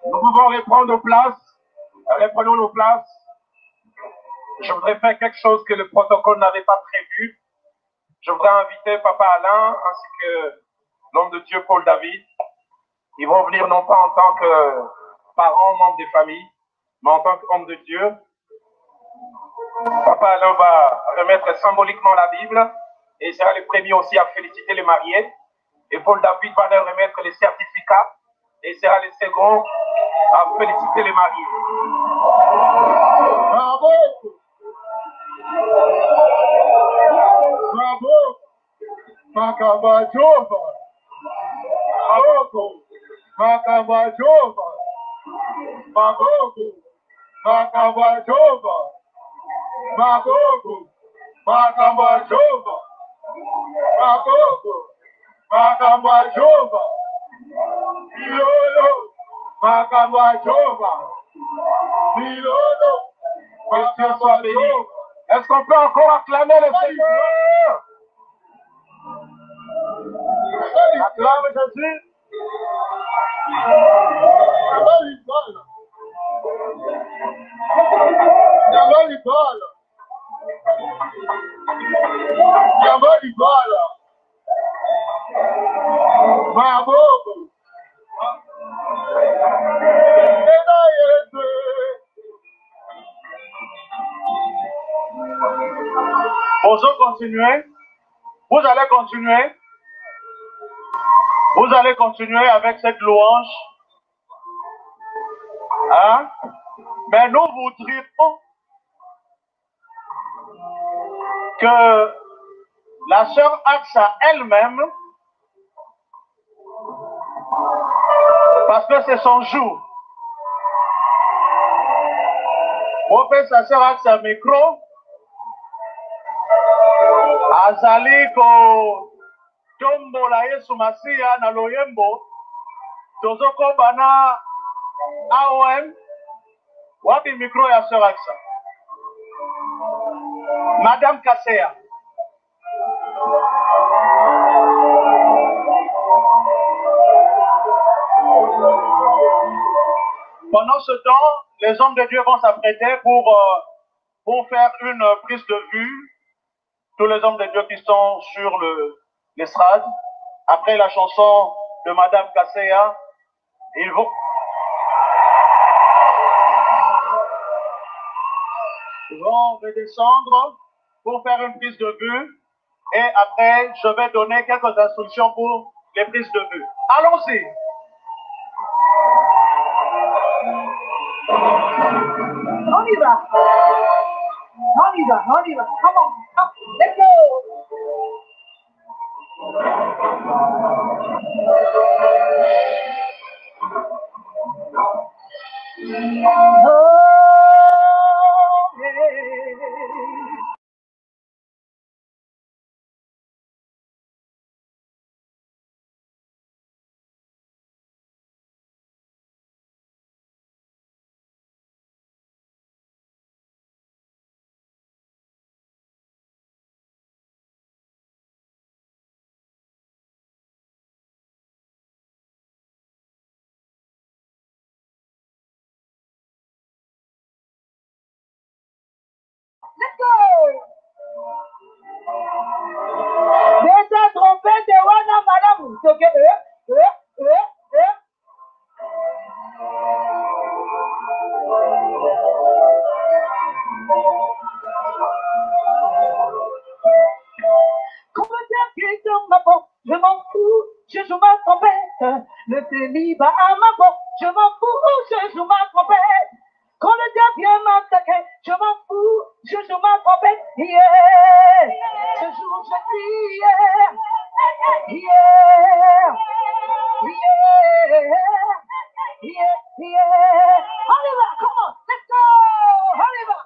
Nous pouvons reprendre nos places. Reprenons nos places. Je voudrais faire quelque chose que le protocole n'avait pas prévu. Je voudrais inviter Papa Alain ainsi que l'homme de Dieu Paul David. Ils vont venir non pas en tant que parents, membres des familles, mais en tant qu'homme de Dieu. Papa Alain va remettre symboliquement la Bible et il sera le premier aussi à féliciter les mariés. Et Paul David va leur remettre les certificats et il sera le second à féliciter les mariés. Bravo! Bravo! Makamba Jova! Bravo! Makamba Jova! Bravo! Makamba Jova! Bravo! Makamba Jova! Bravo! Makamba Jova! Milolo! Makamba Jova! Milolo! Que Dieu soit béni. Est-ce qu'on peut encore acclamer le Seigneur? Acclame Jésus. Osons continuer. Vous allez continuer. Vous allez continuer avec cette louange. Hein? Mais nous voudrions que la sœur Axa elle-même, parce que c'est son jour, on fait sa sœur Axa micro, azali ko tombola Yesu Masiya na loyembo, tozoko bana AOM, wapi micro ya sœur Axa? Madame Kasea. Pendant ce temps, les hommes de Dieu vont s'apprêter pour faire une prise de vue. Tous les hommes de Dieu qui sont sur l'estrade. Après la chanson de Madame Kasea, ils vont redescendre pour faire une prise de vue. Et après, je vais donner quelques instructions pour les prises de vue. Allons-y. On y va. On y va. Come on. Let's go. le célibat à ma peau. Je m'en fous, je joue ma trompette. Quand le diable vient m'attaquer, je m'en fous, je joue ma trompette. Yeah, ce jour je dis yeah, yeah, yeah, yeah, yeah. Allez là, come on, let's go, allez là.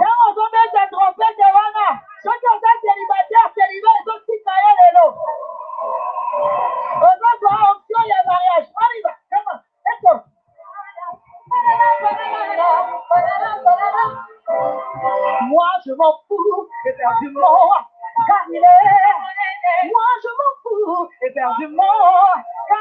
Quand on met ta trompette, Wana, ceux qui ont été célibataires, ils ont aussi caillé les lots. On va voir option, il y a mariage. Allez là, come on, let's go. Moi je m'en fous, éperdument, car il est. Moi je m'en fous, éperdument, car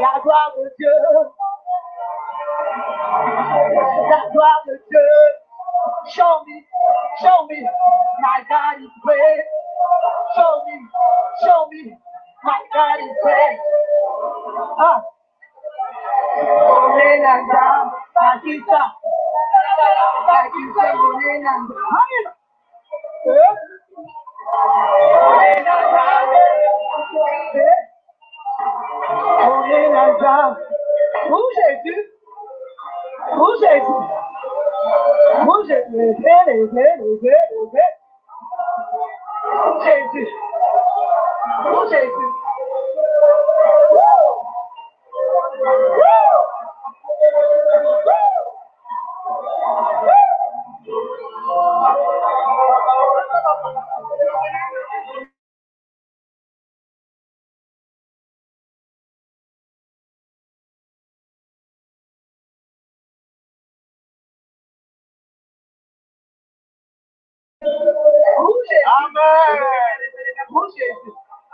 la gloire de Dieu, la gloire de Dieu. Show me, my God is great. Show me, my God is great. Amen.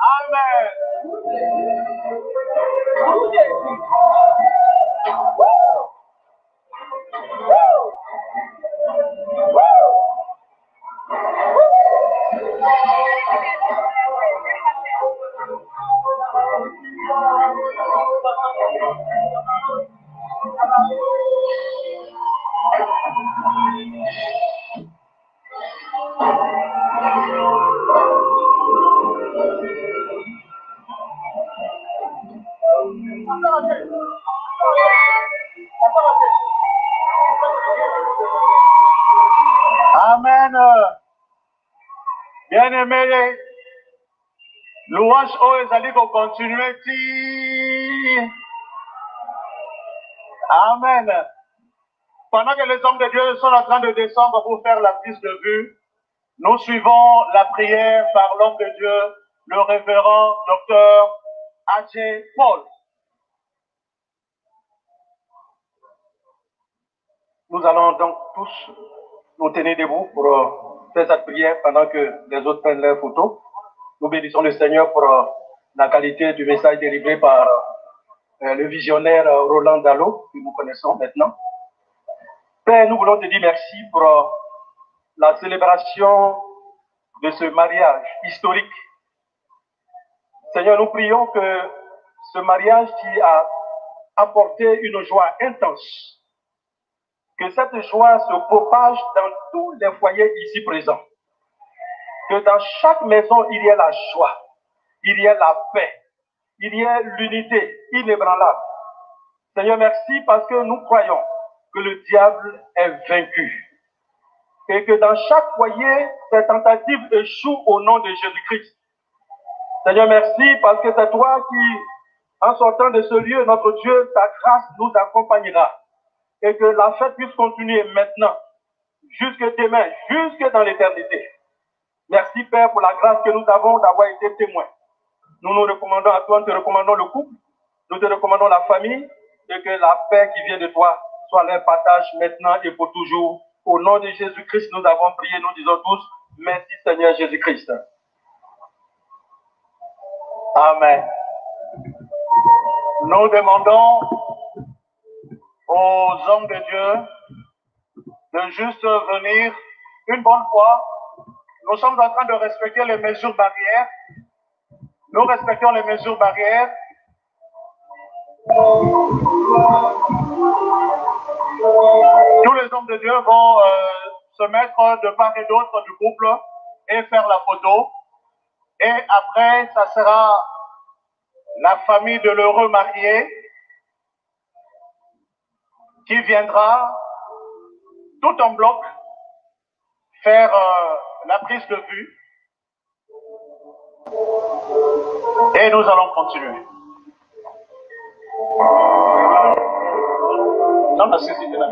Amen. Amen. Bien-aimés, louange au ezali ko continuer ti. Amen. Pendant que les hommes de Dieu sont en train de descendre pour faire la prise de vue, nous suivons la prière par l'homme de Dieu, le révérend docteur A.J. Paul. Nous allons donc tous nous tenir debout pour faire cette prière pendant que les autres prennent leurs photos. Nous bénissons le Seigneur pour la qualité du message délivré par le visionnaire Roland Dallot, que nous connaissons maintenant. Père, nous voulons te dire merci pour la célébration de ce mariage historique. Seigneur, nous prions que ce mariage qui a apporté une joie intense, que cette joie se propage dans tous les foyers ici présents. Que dans chaque maison, il y ait la joie, il y ait la paix, il y ait l'unité inébranlable. Seigneur, merci parce que nous croyons que le diable est vaincu. et que dans chaque foyer, ces tentatives échouent au nom de Jésus-Christ. Seigneur, merci parce que c'est toi qui, en sortant de ce lieu, notre Dieu, ta grâce nous accompagnera et que la fête puisse continuer maintenant, jusque demain, jusque dans l'éternité. Merci Père pour la grâce que nous avons d'avoir été témoins. Nous nous recommandons à toi, nous te recommandons le couple, nous te recommandons la famille et que la paix qui vient de toi soit leur partage maintenant et pour toujours. Au nom de Jésus-Christ, nous avons prié, nous disons tous, merci Seigneur Jésus-Christ. Amen. Nous demandons aux hommes de Dieu de juste venir une bonne fois. Nous sommes en train de respecter les mesures barrières. Nous respectons les mesures barrières. Tous les hommes de Dieu vont se mettre de part et d'autre du couple et faire la photo. Et après, ça sera la famille de l'heureux marié qui viendra tout en bloc faire la prise de vue. Et nous allons continuer. Non, parce que c'était là.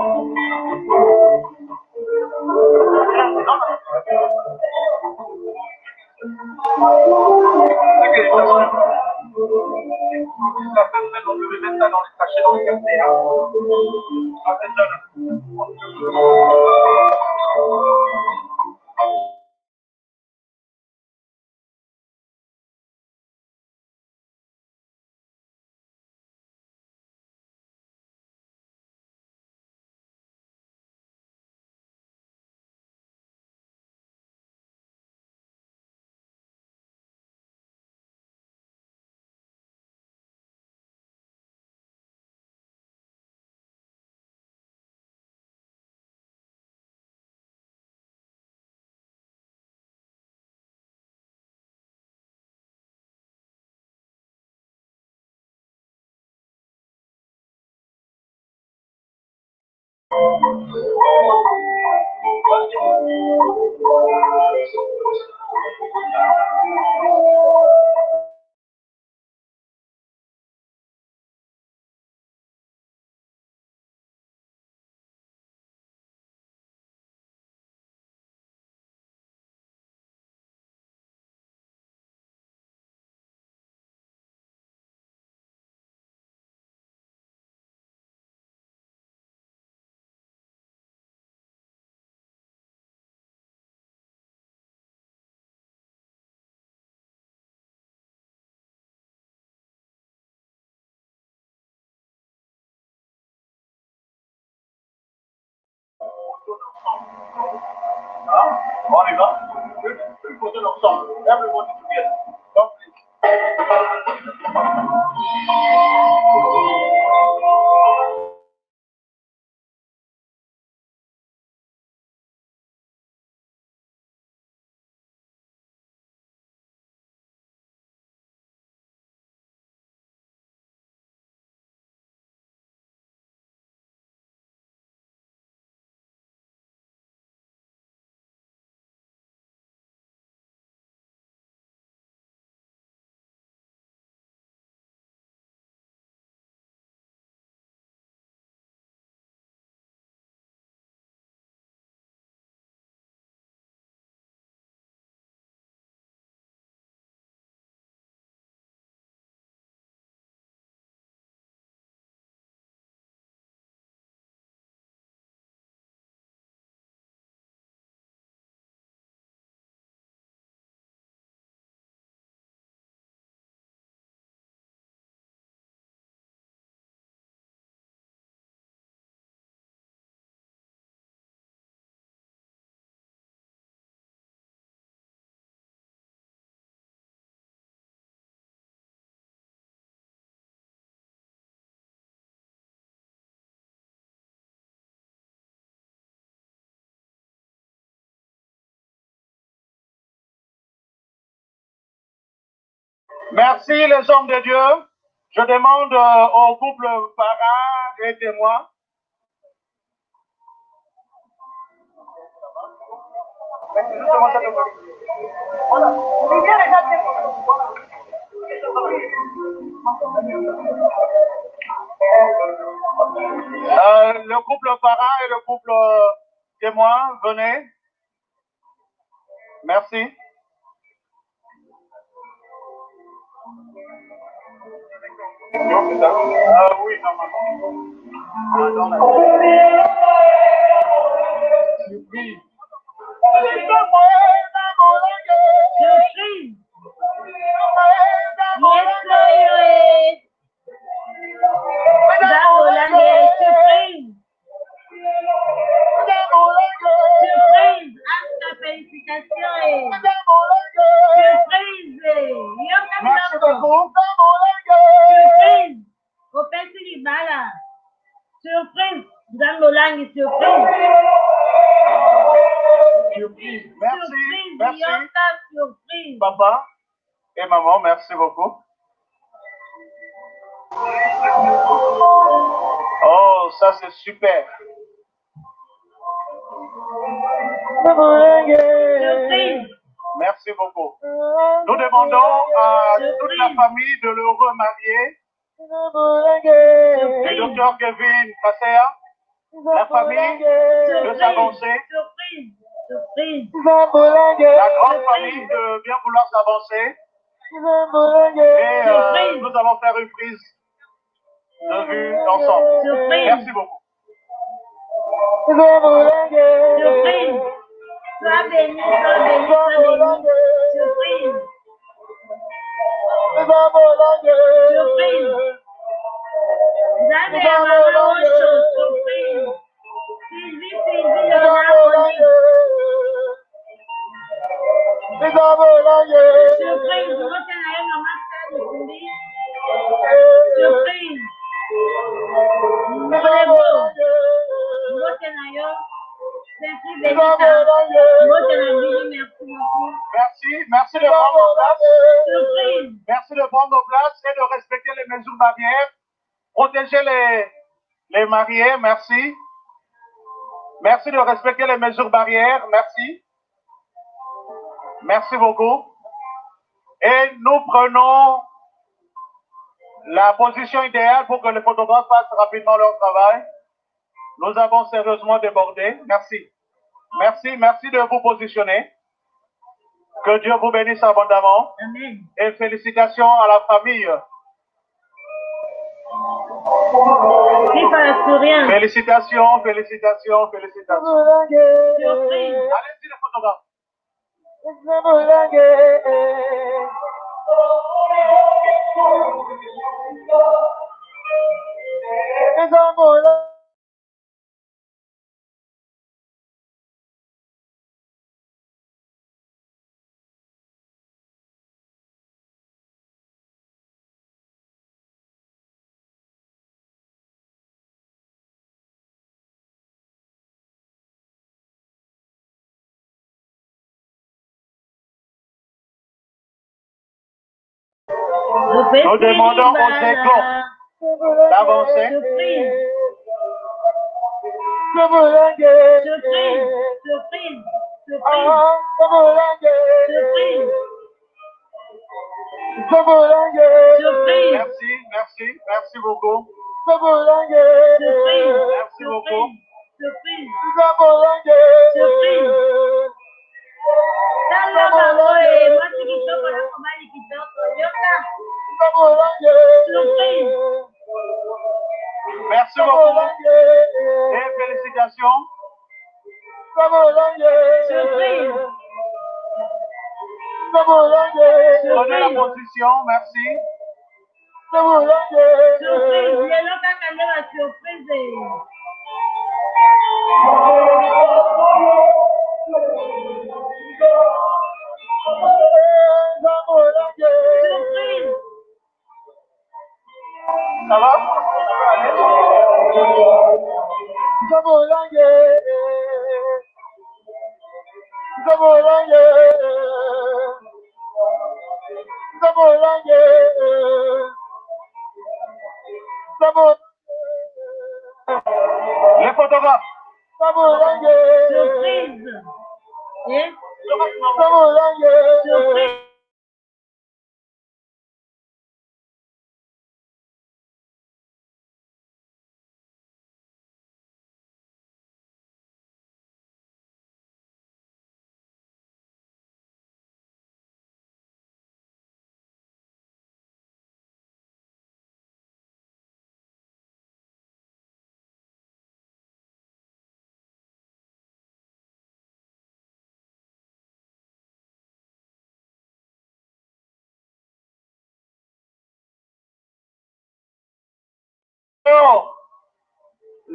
On y va. Une photo d'ensemble. Everybody together. Donc, merci les hommes de Dieu. Je demande au couple parrain et témoin Le couple parrain et le couple témoin, venez. Merci. Oui, normalement. Merci beaucoup. Surprise, dans nos langues, surprise. Merci, merci. Surprise. Papa et maman, merci beaucoup. Oh, ça c'est super. Surprise. Merci beaucoup. Nous demandons à toute la famille de le remarier. Le docteur Kevin Kassea, la famille de s'avancer. Surprise. Surprise. La grande famille de bien vouloir s'avancer. Et nous allons faire une prise de vue ensemble. Merci beaucoup. Surprise. Sois béni, sois béni, sois béni. Surprise. Surprise. Jamais maman autre chose. Surprise. Sylvie, Léonard, surprise. Vous tenez un maman de Sylvie. Surprise. Vous tenez un Merci de prendre place. Merci de prendre place et de respecter les mesures barrières. Protéger les mariés, merci. Merci de respecter les mesures barrières, merci. Merci beaucoup. Et nous prenons la position idéale pour que les photographes fassent rapidement leur travail. Nous avons sérieusement débordé. Merci. Merci, merci de vous positionner. Que Dieu vous bénisse abondamment. Amen. Et félicitations à la famille. Félicitations, félicitations, félicitations. Allez-y les photographes. Nous demandons aux échos d'avancer. Merci, merci, merci beaucoup. Merci beaucoup. Merci beaucoup et félicitations. Prenez la position, merci. Ça va? Les photographes. Surprise.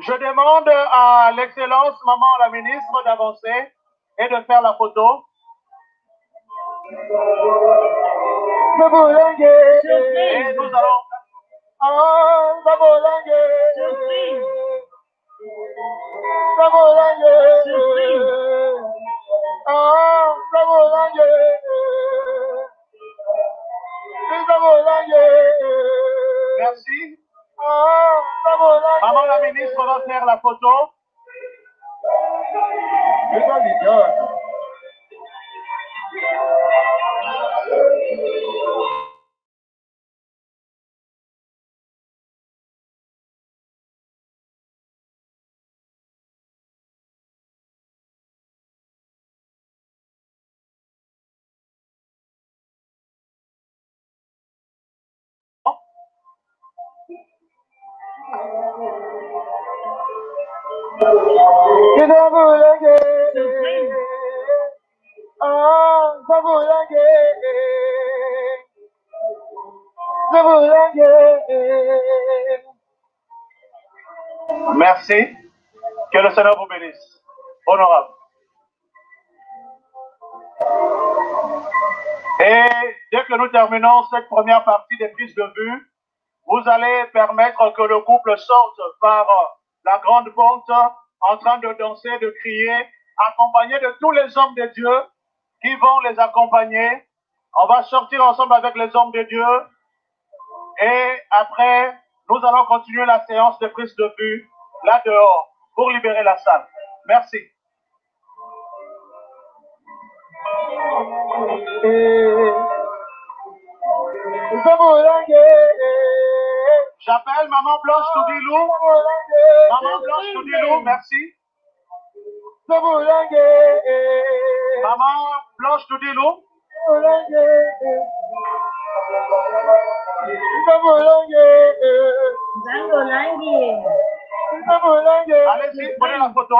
Je demande à l'excellence, maman la ministre, d'avancer et de faire la photo. Et nous allons... Merci. Maman la ministre va faire la photo. Merci. Que le Seigneur vous bénisse. Honorable. Et dès que nous terminons cette première partie des prises de vue, vous allez permettre que le couple sorte par la grande porte en train de danser, de crier, accompagné de tous les hommes de Dieu qui vont les accompagner. On va sortir ensemble avec les hommes de Dieu et après, nous allons continuer la séance de prise de vue là dehors pour libérer la salle. Merci. J'appelle Maman Blanche Toudilou. Maman Blanche Toudilou, merci. Maman Blanche Toudilou. Allez-y, prenez la photo.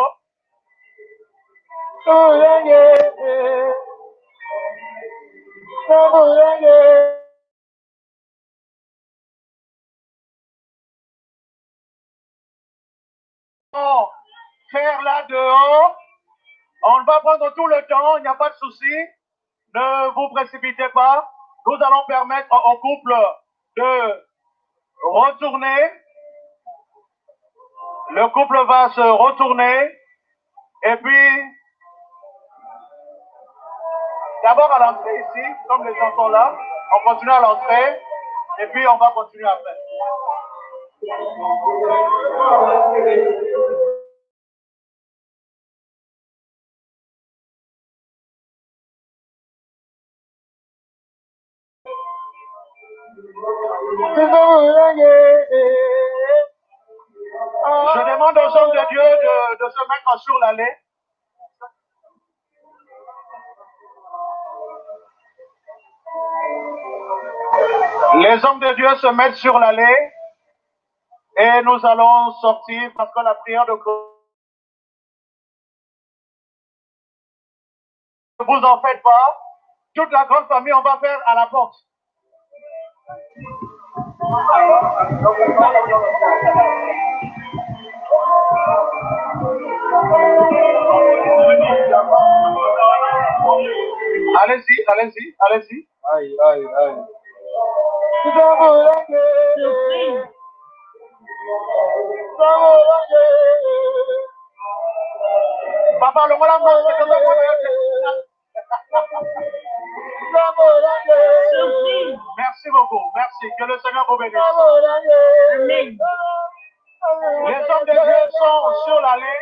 Faire là dehors, on va prendre tout le temps, il n'y a pas de souci, ne vous précipitez pas, nous allons permettre au couple de retourner, le couple va se retourner, et puis, d'abord à l'entrée ici, comme les gens sont là, on continue à l'entrée, et puis on va continuer après. Je demande aux hommes de Dieu de se mettre sur l'allée. Les hommes de Dieu se mettent sur l'allée et nous allons sortir parce que la prière de ne vous en faites pas. Toute la grande famille, on va faire à la porte. Allez-y, allez-y, allez-y. Aïe, aïe, aïe. Papa, le voilà, merci beaucoup, merci. Que le Seigneur vous bénisse. Amen. Les hommes de Dieu sont sur l'allée.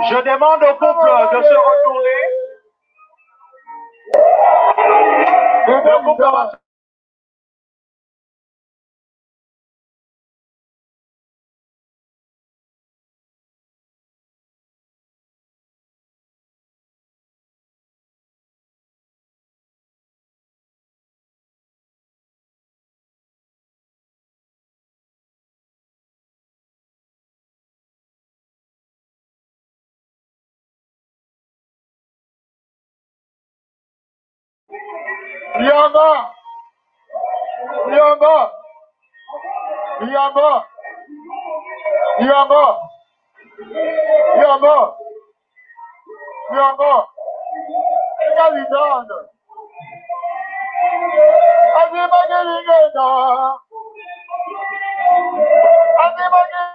Je demande au couple de se retourner. Le couple va Yamba, Yamba, Yamba, Yamba, Yamba, Yamba, Kalidane, Adimagelingena, Adimagelingena.